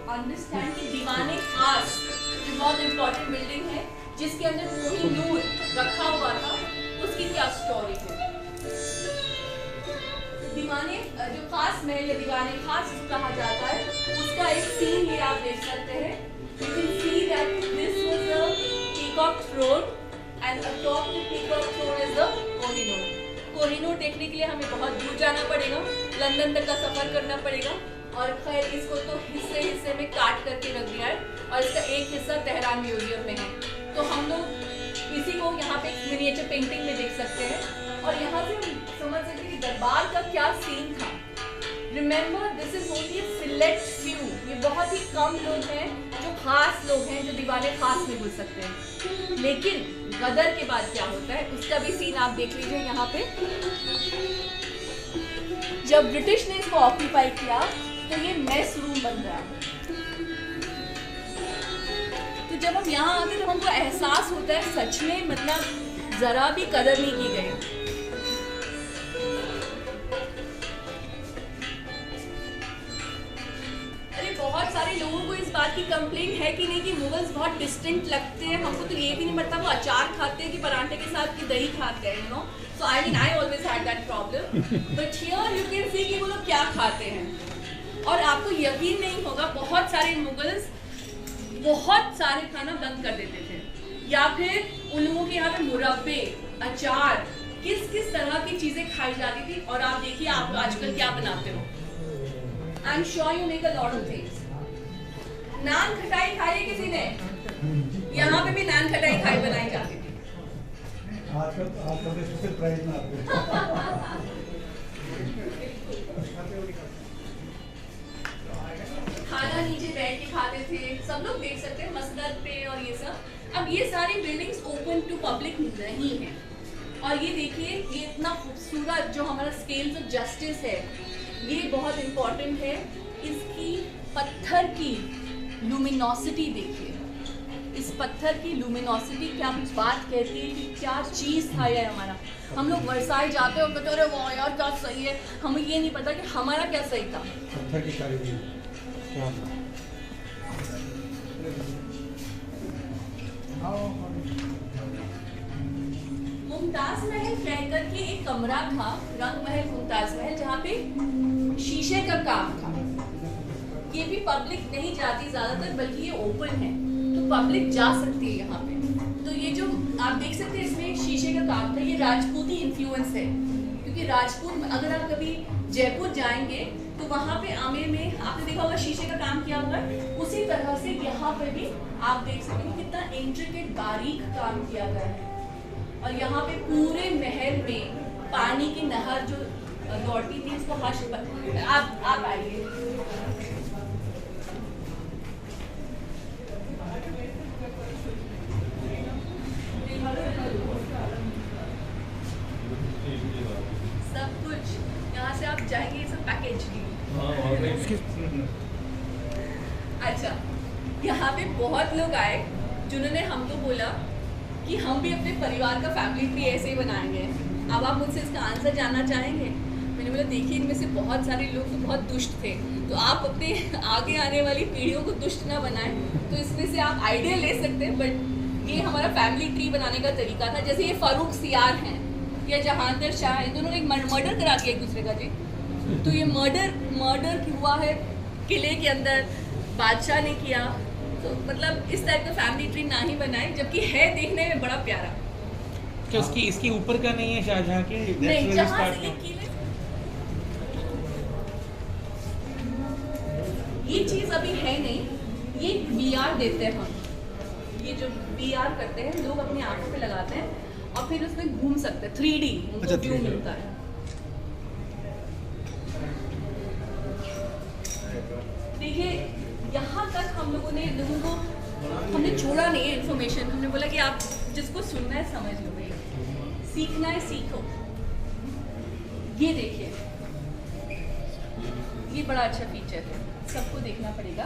अंडरस्टैंड कि दीवाने खास जो बहुत इम्पोर्टेंट बिल्डिंग है, जिसके अंदर कोहिनूर रखा हुआ था, उसकी क्या स्टोरी है। दीवाने जो खास महल या दीवाने खास कहा जाता है, उसका एक सीन ये आप देख सकते हैं। You can see that this was a peacock throne and atop the peacock throne is the Kohinoor. Kohinoor देखने के लिए हमें बहुत दूर जाना पड़ेगा, लंदन तक का सफर करना पड़ेगा, और खैर इसको तो हिस्से हिस्से में काट करके रख दिया है और इसका एक हिस्सा तेहरान म्यूजियम में है। तो हम लोग इसी को यहाँ पे मिनिएचर पेंटिंग में देख सकते हैं और यहाँ से हम समझ सकते हैं कि दरबार का क्या सीन था। Remember this is only select few, ये बहुत ही कम लोग हैं जो खास लोग हैं जो दीवारें खास में घुस सकते हैं। लेकिन गदर के बाद क्या होता है उसका भी सीन आप देख लीजिए यहाँ पे। जब ब्रिटिश ने इसको ऑक्यूपाई किया तो ये मेस रूम बन गया। तो जब हम यहाँ आते हैं तो हमको एहसास होता है सच में मतलब जरा भी कदर नहीं की गई। बहुत सारे लोगों को इस बात की कंप्लेंट है कि नहीं कि मुगल्स बहुत डिस्टिंक्ट लगते हैं। हमको तो ये भी नहीं पता वो अचार खाते हैं कि पराठे के साथ की दही खाते हैं, you know. So I mean I always had that problem, but here you can सी कि वो लोग क्या खाते हैं। और आपको यकीन नहीं होगा बहुत सारे मुगल्स बहुत सारे खाना बंद कर देते थे, या फिर उन लोगों के यहाँ पे मुरब्बे, अचार, किस किस तरह की चीजें खाई जाती थी। और आप देखिए आप आजकल क्या बनाते हो। I'm sure you make a lot of things. नान खटाई खाई किसी ने? यहाँ पे भी नान खटाई खाई बनाई जाती थी। खाना नीचे बैठ के खाते थे, सब लोग देख सकते हैं मसनद पे और ये सब। अब ये सारी बिल्डिंग्स ओपन टू पब्लिक नहीं है। और ये देखिए ये इतना खूबसूरत जो हमारा स्केल्स ऑफ जस्टिस है ये बहुत इम्पॉर्टेंट है। इसकी पत्थर की लुमिनोसिटी देखिए, इस पत्थर की लुमिनोसिटी क्या बात कहती है कि क्या चीज़ था ये हमारा। हम लोग वर्साई जाते हैं और कहते अरे वाह यार क्या सही है, हमें ये नहीं पता कि हमारा क्या सही था। पत्थर की कारीगरी मुमताज महल कहकर के एक कमरा था, रंग महल मुमताज महल, जहाँ पे शीशे का काम था। ये भी पब्लिक नहीं जाती ज्यादातर, बल्कि ये ओपन है तो पब्लिक जा सकती है यहाँ पे। तो ये जो आप देख सकते हैं इसमें शीशे का काम था, ये राजपूती इन्फ्लुएंस है। क्योंकि राजपूत अगर आप कभी जयपुर जाएंगे तो वहाँ पे आमेर में आपने देखा होगा शीशे का काम किया हुआ है, उसी तरह से यहाँ पे भी आप देख सकते हैं कितना इंट्रिकेट बारीक काम किया गया है। और यहाँ पे पूरे महल में पानी की नहर जो दौड़ती थी उसको हश आप आइए। सब कुछ यहाँ से आप जाएंगे, ये सब पैकेज की। अच्छा, यहाँ पे बहुत लोग आए जिन्होंने हमको बोला कि हम भी अपने परिवार का फैमिली ट्री ऐसे ही बनाएंगे। अब आप मुझसे इसका आंसर जानना चाहेंगे? मैंने बोला देखिए इनमें से बहुत सारे लोग तो बहुत दुष्ट थे, तो आप अपने आगे आने वाली पीढ़ियों को दुष्ट ना बनाएं। तो इसमें से आप आइडिया ले सकते हैं, बट ये हमारा फैमिली ट्री बनाने का तरीका था। जैसे ये फारूक सियार हैं या जहांगीर शाह, इन दोनों ने एक मर्डर करा दिया एक दूसरे का जी। तो ये मर्डर हुआ है किले के अंदर, बादशाह ने किया। तो मतलब इस टाइप का फैमिली ट्री ना ही बनाए, जबकि है देखने में बड़ा प्यारा। क्या उसकी इसके ऊपर का नहीं है शाहजहां के? नहीं, जहाँ से ये किले ये चीज अभी है नहीं, ये VR देते हैं हम। ये जो VR करते हैं लोग अपनी आंखों पे लगाते हैं और फिर उसमें घूम सकते हैं, 3D उनको व्यू मिलता है। देखिए यहाँ तक हम लोगों को हमने छोड़ा नहीं है इन्फॉर्मेशन। हमने बोला कि आप जिसको सुनना है समझ लो भाई, सीखना है सीखो। ये देखिए ये बड़ा अच्छा फीचर है, सबको देखना पड़ेगा।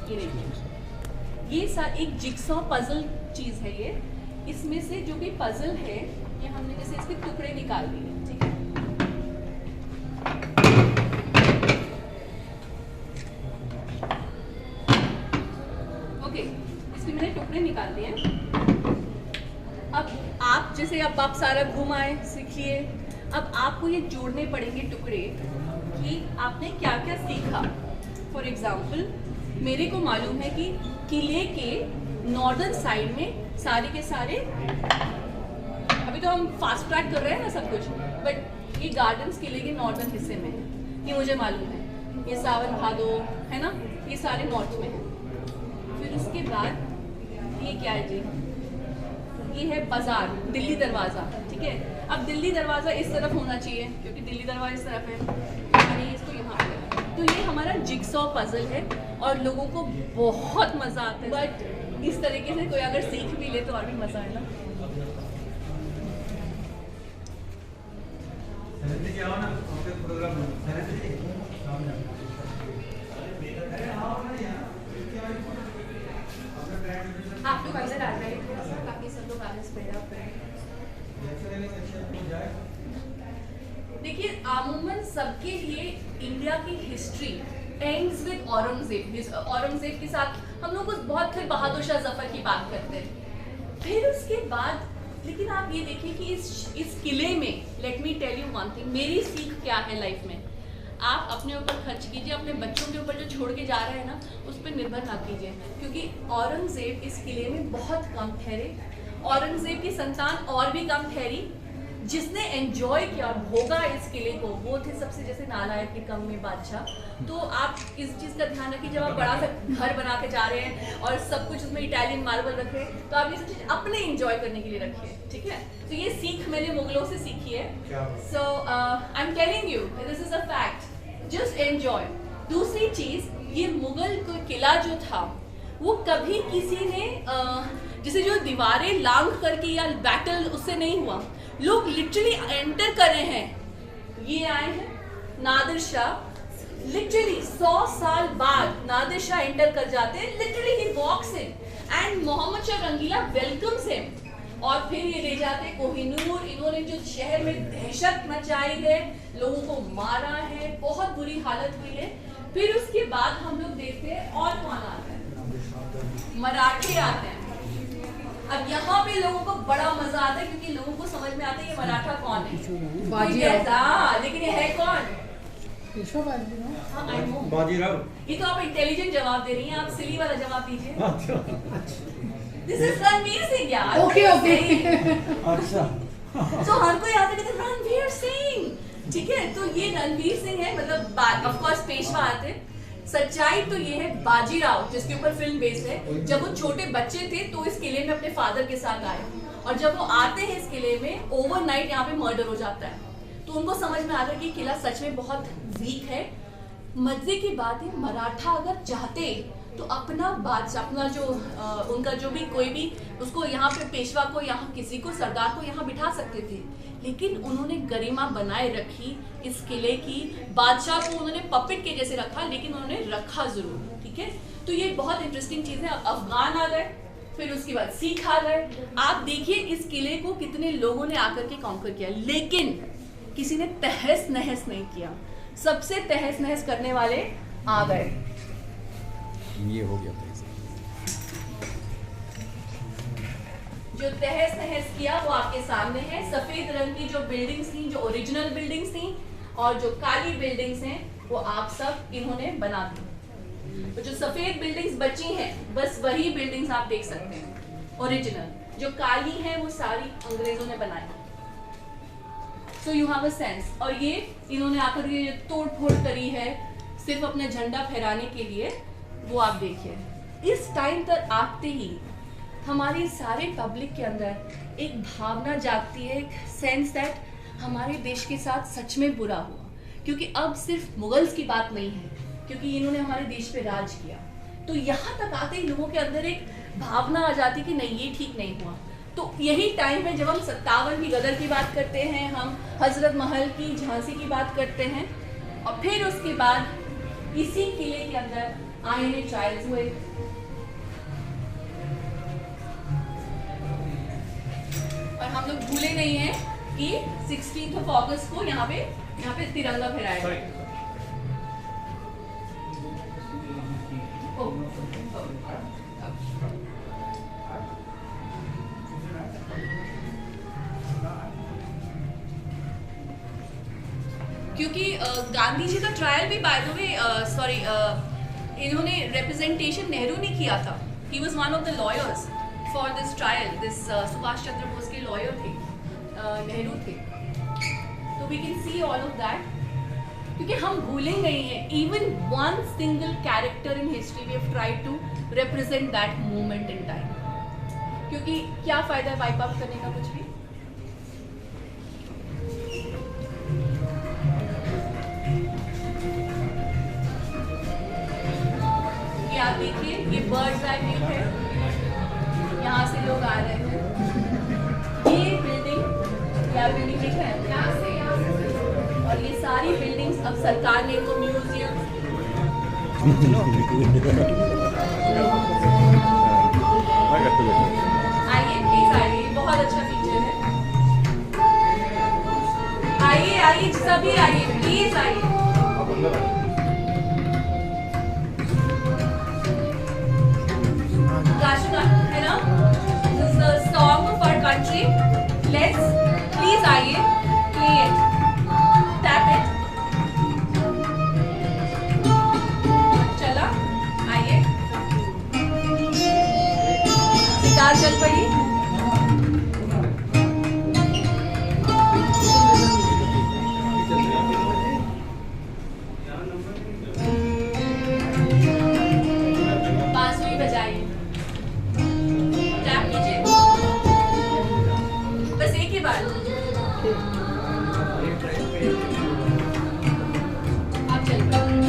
ये देखिए ये एक जिक्सॉ पजल चीज है ये। इसमें से जो भी पजल है ये हमने जैसे इसके टुकड़े निकाल दिए, ठीक है। ओके, इसके मैंने टुकड़े निकाल दिए। अब आप जैसे अब आप सारा घूम आए, सीखिए। अब आपको ये जोड़ने पड़ेंगे टुकड़े कि आपने क्या क्या सीखा। फॉर एग्जाम्पल मेरे को मालूम है कि किले के नॉर्दर्न साइड में सारे के सारे, अभी तो हम फास्ट ट्रैक कर रहे हैं ना सब कुछ, बट ये गार्डन्स किले के नॉर्दर्न हिस्से में है। ये मुझे मालूम है, ये सावन भादो है ना, ये सारे नॉर्थ में है। फिर उसके बाद ये क्या है जी, ये है बाजार, दिल्ली दरवाज़ा, ठीक है। अब दिल्ली दरवाज़ा इस तरफ होना चाहिए क्योंकि दिल्ली दरवाज़ा इस तरफ है, मैंने इसको यहाँ पे। तो ये हमारा जिगसॉ पजल है और लोगों को बहुत मज़ा आता है, बट इस तरीके से कोई अगर सीख भी ले तो और भी मज़ा है ना। आप लोग अंदर आ जाइए ताकि सब लोग आगे स्प्रेड आउट करें। देखिए अमूमन सबके लिए इंडिया की history ends with Aurangzeb. Aurangzeb के साथ हम लोग बहुत फिर बहादुर शाह जफर की बात करते हैं। फिर उसके बाद लेकिन आप ये देखिए कि इस किले में, let me tell you one thing, मेरी सीख क्या है लाइफ में, आप अपने ऊपर खर्च कीजिए, अपने बच्चों के ऊपर जो छोड़ के जा रहे हैं ना उस पर निर्भर ना कीजिए, क्योंकि औरंगजेब इस किले में बहुत कम ठहरे। औरंगजेब की संतान और भी कम ठहरी। जिसने एंजॉय किया और भोगा इस किले को वो थे सबसे जैसे नालायक के कम में बादशाह। तो आप इस चीज़ का ध्यान रखिए, जब आप बड़ा सा घर बना के जा रहे हैं और सब कुछ उसमें इटालियन मार्बल रख रहे हैं तो आप ये सब चीज़ अपने एंजॉय करने के लिए रखिए, ठीक है। तो ये सीख मैंने मुगलों से सीखी है। So I am telling you this is a fact, just enjoy. दूसरी चीज़, ये मुगल किला जो था वो कभी किसी ने जैसे जो दीवारें लांघ करके या बैटल उससे नहीं हुआ, लोग लिटरली एंटर कर रहे हैं। ये आए हैं नादिर शाह, लिटरली 100 साल बाद नादिर शाह एंटर कर जाते हैं, लिटरली ही walks in and Mohammad Shah Rangila welcomes him. और फिर ये ले जाते हैं कोहिनूर। इन्होंने जो शहर में दहशत मचाई है, लोगों को मारा है, बहुत बुरी हालत हुई है। फिर उसके बाद हम लोग देखते हैं और कौन आता है, मराठे आते हैं। अब यहाँ पे लोगों को बड़ा मजा आता है क्योंकि लोगों को समझ में आता है ये मराठा कौन है, बाजीराव। लेकिन ये है कौन? बाजीराव। ये तो आप इंटेलिजेंट जवाब दे रही हैं, आप सिली वाला जवाब दीजिए। दिस इज रणवीर सिंह यार। ओके ओके अच्छा। तो हर कोई आता है रणवीर सिंह, ठीक है। तो ये रणवीर सिंह है, मतलब ऑफ कोर्स पेशवा आते हैं। सच्चाई तो ये है, बाजीराव जिसके ऊपर फिल्म बेस्ड है, जब वो छोटे बच्चे थे तो इस किले में अपने फादर के साथ आए, और जब वो आते हैं इस किले में ओवरनाइट यहाँ पे मर्डर हो जाता है। तो उनको समझ में आता है कि किला सच में बहुत वीक है। मजे की बात है, मराठा अगर चाहते तो अपना बादशाह, अपना जो उनका जो भी कोई भी उसको यहाँ पे पेशवा को, यहाँ किसी को, सरदार को यहाँ बिठा सकते थे, लेकिन उन्होंने गरिमा बनाए रखी इस किले की। बादशाह को उन्होंने पपेट के जैसे रखा, लेकिन उन्होंने रखा जरूर, ठीक है। तो ये बहुत इंटरेस्टिंग चीज़ है। अफगान आ गए, फिर उसके बाद सिख आ गए। आप देखिए इस किले को कितने लोगों ने आकर के कॉन्कर किया, लेकिन किसी ने तहस नहस नहीं किया। सबसे तहस नहस करने वाले आ गए। ये हो गया था जो तहस नहस किया वो आपके सामने है। सफेद रंग की जो बिल्डिंग्स थी, जो ओरिजिनल बिल्डिंग्स थी, और जो काली बिल्डिंग्स हैं वो आप सब इन्होंने बना दी। तो जो सफेद बिल्डिंग्स बची हैं बस वही बिल्डिंग्स आप देख सकते हैं ओरिजिनल। जो काली है वो सारी अंग्रेजों ने बनाई। So you have a sense. और ये इन्होंने आकर ये तोड़ फोड़ करी है सिर्फ अपने झंडा फहराने के लिए, वो आप देखिए। इस टाइम तक आते ही हमारी सारे पब्लिक के अंदर एक भावना जागती है, एक सेंस दैट हमारे देश के साथ सच में बुरा हुआ, क्योंकि अब सिर्फ मुगल्स की बात नहीं है, क्योंकि इन्होंने हमारे देश पे राज किया। तो यहाँ तक आते ही लोगों के अंदर एक भावना आ जाती कि नहीं ये ठीक नहीं हुआ। तो यही टाइम है जब हम 57 की गदर की बात करते हैं, हम हजरत महल की, झांसी की बात करते हैं, और फिर उसके बाद इसी किले के अंदर आईएनए ट्रायल्स हुए। और हम लोग भूले नहीं हैं कि 16 अगस्त को यहाँ पे तिरंगा फहराया। क्योंकि गांधी जी का ट्रायल भी बाय द वे इन्होंने रिप्रेजेंटेशन नेहरू ने किया था। He was one of the lawyers for this trial. This Subhash Chandra Bose के लॉयर थे, नेहरू थे। तो we can see all of that. क्योंकि हम भूले नहीं हैं even one single character in history we have tried to represent that moment in time. क्योंकि क्या फायदा है वाइप आउट करने का कुछ भी। ये आप देखिए, ये बर्ड्स आई व्यू है, यहाँ से लोग आ रहे हैं। ये बिल्डिंग दिख रहा है यहाँ से, और ये सारी बिल्डिंग्स अब सरकार ने इनको म्यूजियम। आइए प्लीज आइए, बहुत अच्छा फीचर है। आइए आइए सभी आइए, प्लीज आइए। Rashida, है ना? This is the song of our country. Let's please आइए, play it, tap it. चला, आइए। सितार चल पड़ी। बांसुरी बजाइए, टैप कीजिए, बस एक ही बार। आप चल पड़े।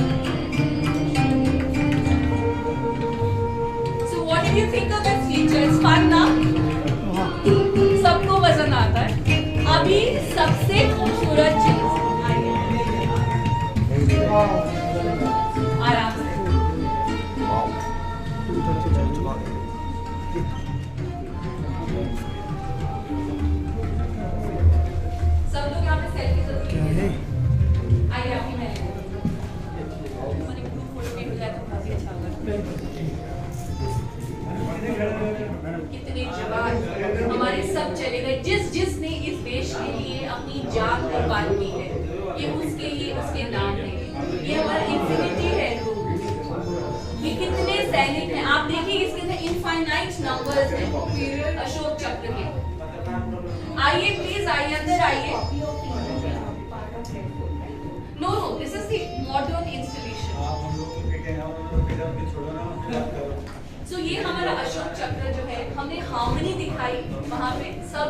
So what do you think of this feature? It's fun ना? सबको वजन आता है। अभी सबसे खूबसूरत चीज, आइए आराम से। सब लोग यहाँ पे सेल्फी जरूर लीजिए। आइए आपकी मैं मैंने ग्रुप फोटो भी मिला तो काफी अच्छा होगा। कितने जवान हमारे सब चले गए, जिसने इस देश के लिए अपनी जान कुर्बान की है, ये उसके लिए उसके नाम है। ये हमारा इन्फिनिटी है रूप। ये कितने सैनिक हैं आप देखिए, इसके अंदर इनफाइनाइट नंबर्स हैं अशोक चक्र के। आइए प्लीज आइए, अंदर आइए। No this is the modern installation. So ये हमारा अशोक चक्र जो है, हमने हार्मनी दिखाई वहाँ पे, सब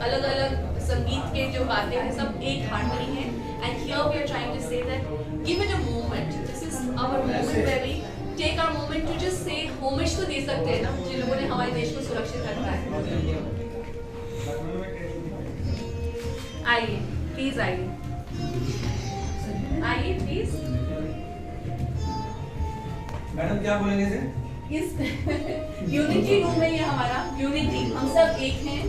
अलग अलग संगीत के जो बातें हैं सब एक हार्मनी है। And here we are trying to say that give it a moment, this is our moment where we take our moment to just say homage तो दे सकते हैं ना जिन लोगों ने हमारे देश को सुरक्षित रखा है। आइए प्लीज आइए, आइए प्लीज। मैडम क्या बोलेंगे सर? इस यूनिटी रूम है ये हमारा, यूनिटी, हम सब एक हैं,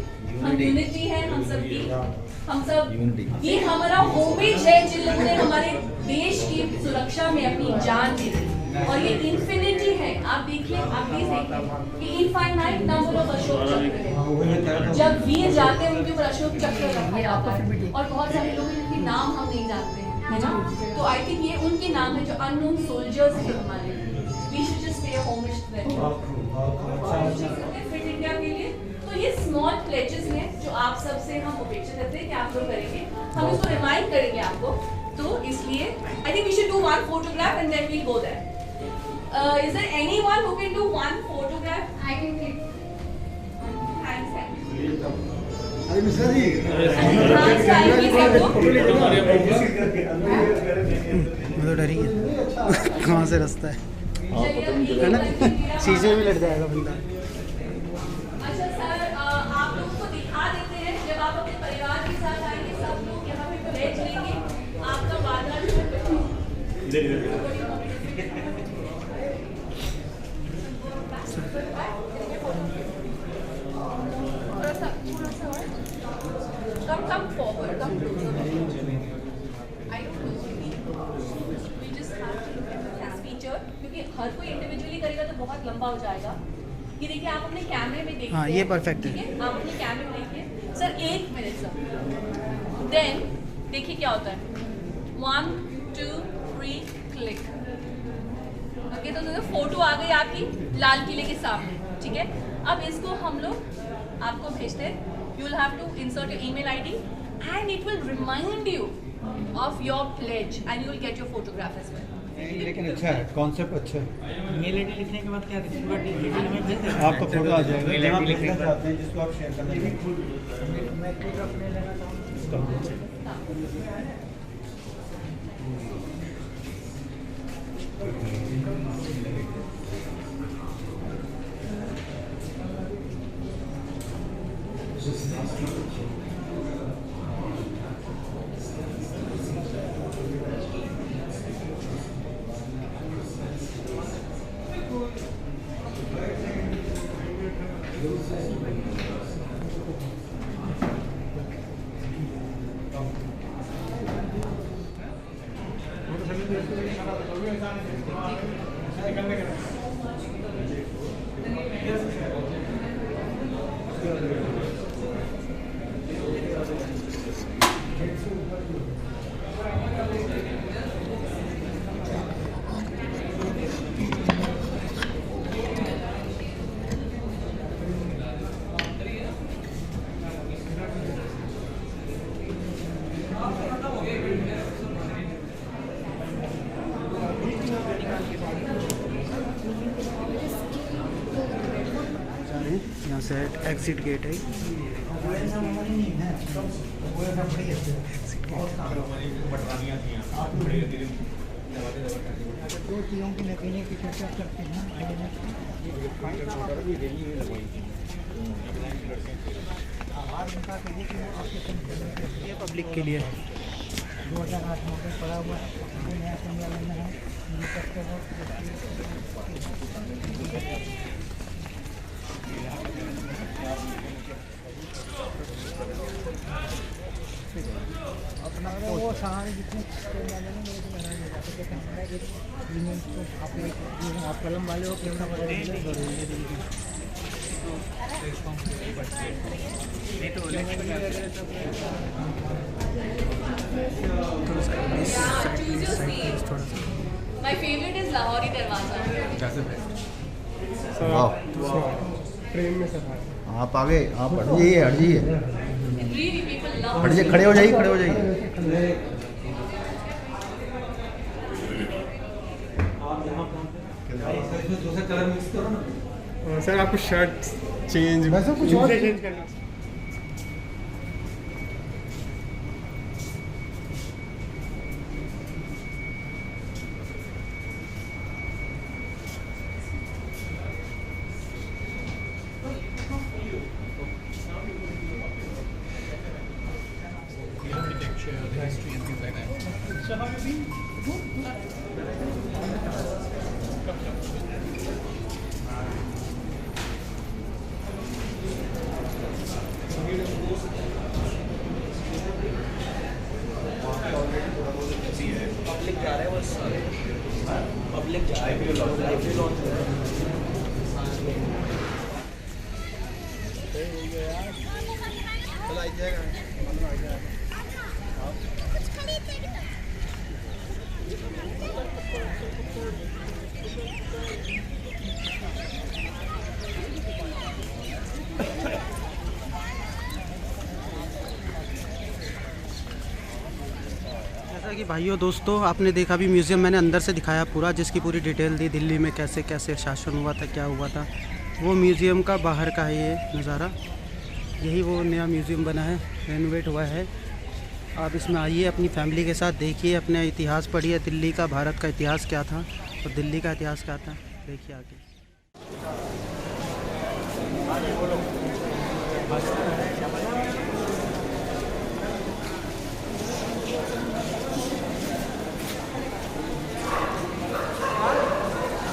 हम यूनिटी है हम सब की, हम सब ये हमारा होमेज है जिन लोगों ने हमारे देश की सुरक्षा में अपनी जान दी। और ये इन्फिनिटी है, आप देखिए, आप प्लीज देखिए कि इनफाइनाइट नंबर ऑफ अशोक चक्र है। जब वीर जाते हैं उनके ऊपर अशोक चक्र रखा जाता है, और बहुत सारे लोग जिनके नाम हम नहीं जानते हैं, है ना? तो आई थिंक ये उनके नाम है जो अननोन सोल्जर्स हैं हमारे। We should just pay homage to them. Fit India के लिए तो ये स्मॉल प्लेजेस हैं जो आप सबसे हम अपेक्षा करते हैं कि आप लोग करेंगे, हम इसको रिमाइंड करेंगे आपको। तो इसलिए I think we should do one photograph and then we go there. Is there anyone who can do one photograph? I can click. Thanks. अरे मिश्रा जी, मैं तो डरी गया कहाँ से रास्ता है ना, शीशे में लग जाएगा बंदा। अच्छा सर, आप लोगों को दिखा देते हैं जब आप अपने परिवार के साथ आएंगे, सब लोग यहाँ पे बैठ लेंगे, आपका वादा जो है come forward, come closer. I don't know. We just have to look at this feature क्योंकि हर कोई इंडिविजुअली करेगा तो बहुत लंबा हो जाएगा। ये देखिए, आप अपने कैमरे में देखिए। हाँ, ये परफेक्ट है। ठीक है, आप अपने कैमरे में देखिए। Sir 1 minute sir. देन देखिए क्या होता है। 1 2 3 क्लिक। ओके, तो फोटो आ गई आपकी लाल किले के सामने। ठीक है, अब इसको हम लोग आपको भेजते हैं। You will have to insert your email ID and it will remind you of your pledge and you will get your photograph as well. लेकिन अच्छा है, कॉन्सेप्ट अच्छा है। मेल आईडी लिखने के बाद क्या पूरा डिटेल में भेज देना। आपका फोटो आ जाएगा मेल जहाँ आईडी लिखना लिखने चाहते हैं, जिसको आप शेयर करना चाहते हैं। मैं खुद अपने लेना चाहूँगा। यहाँ से एग्जिट गेट है। दो चीज़ों के नतीजे की चर्चा करते हैं। ये पब्लिक के लिए 2008 मॉडल पड़ा हुआ नया कैमरा लेना है। अपना वो सारे जितने कैमरा लेना मेरे को बनाने का तो कैमरा एक आप कलम वाले हो कैमरा वाले My favorite is Lahori Darwaza. आप आगे, आप हट जाइए, हट जाइए, Really, people love. हट जाइए, खड़े हो जाइए, खड़े हो जाइए। सर आपको शर्ट चेंज वैसे कुछ और चेंज करना। पब्लिक जा रहा है बस, पब्लिक जा रहा है। जैसा कि भाइयों दोस्तों आपने देखा भी म्यूज़ियम मैंने अंदर से दिखाया पूरा, जिसकी पूरी डिटेल दी दिल्ली में कैसे कैसे शासन हुआ था, क्या हुआ था। वो म्यूज़ियम का बाहर का है ये नज़ारा। यही वो नया म्यूज़ियम बना है, रेनोवेट हुआ है। आप इसमें आइए अपनी फैमिली के साथ, देखिए, अपने इतिहास पढ़िए, दिल्ली का, भारत का इतिहास क्या था और दिल्ली का इतिहास क्या था, देखिए आगे।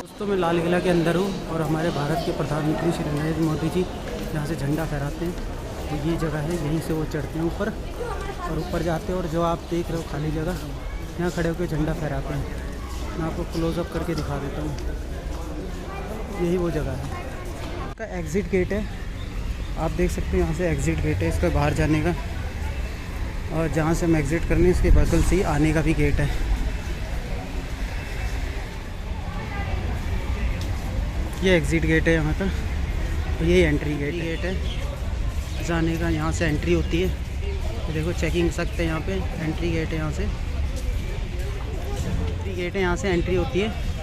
दोस्तों मैं लाल किला के अंदर हूँ और हमारे भारत के प्रधानमंत्री श्री नरेंद्र मोदी जी यहाँ से झंडा फहराते हैं। तो ये जगह है, यहीं से वो चढ़ते हैं ऊपर और ऊपर जाते हैं, और जो आप देख रहे हो खाली जगह, यहाँ खड़े होकर झंडा फहराते हैं। मैं आपको क्लोज़अप करके दिखा देता हूँ, यही वो जगह है। इसका एग्ज़िट गेट है, आप देख सकते हैं, यहाँ से एग्ज़िट गेट है इसका बाहर जाने का, और जहाँ से हम एग्ज़िट करने इसके बगल से ही आने का भी गेट है। ये एग्ज़िट गेट है यहाँ का, और ये एंट्री गेट है जाने का, यहाँ से एंट्री होती है देखो चेकिंग सख्त है यहाँ पे। एंट्री गेट है यहाँ से, एंट्री गेट है यहाँ से एंट्री होती है।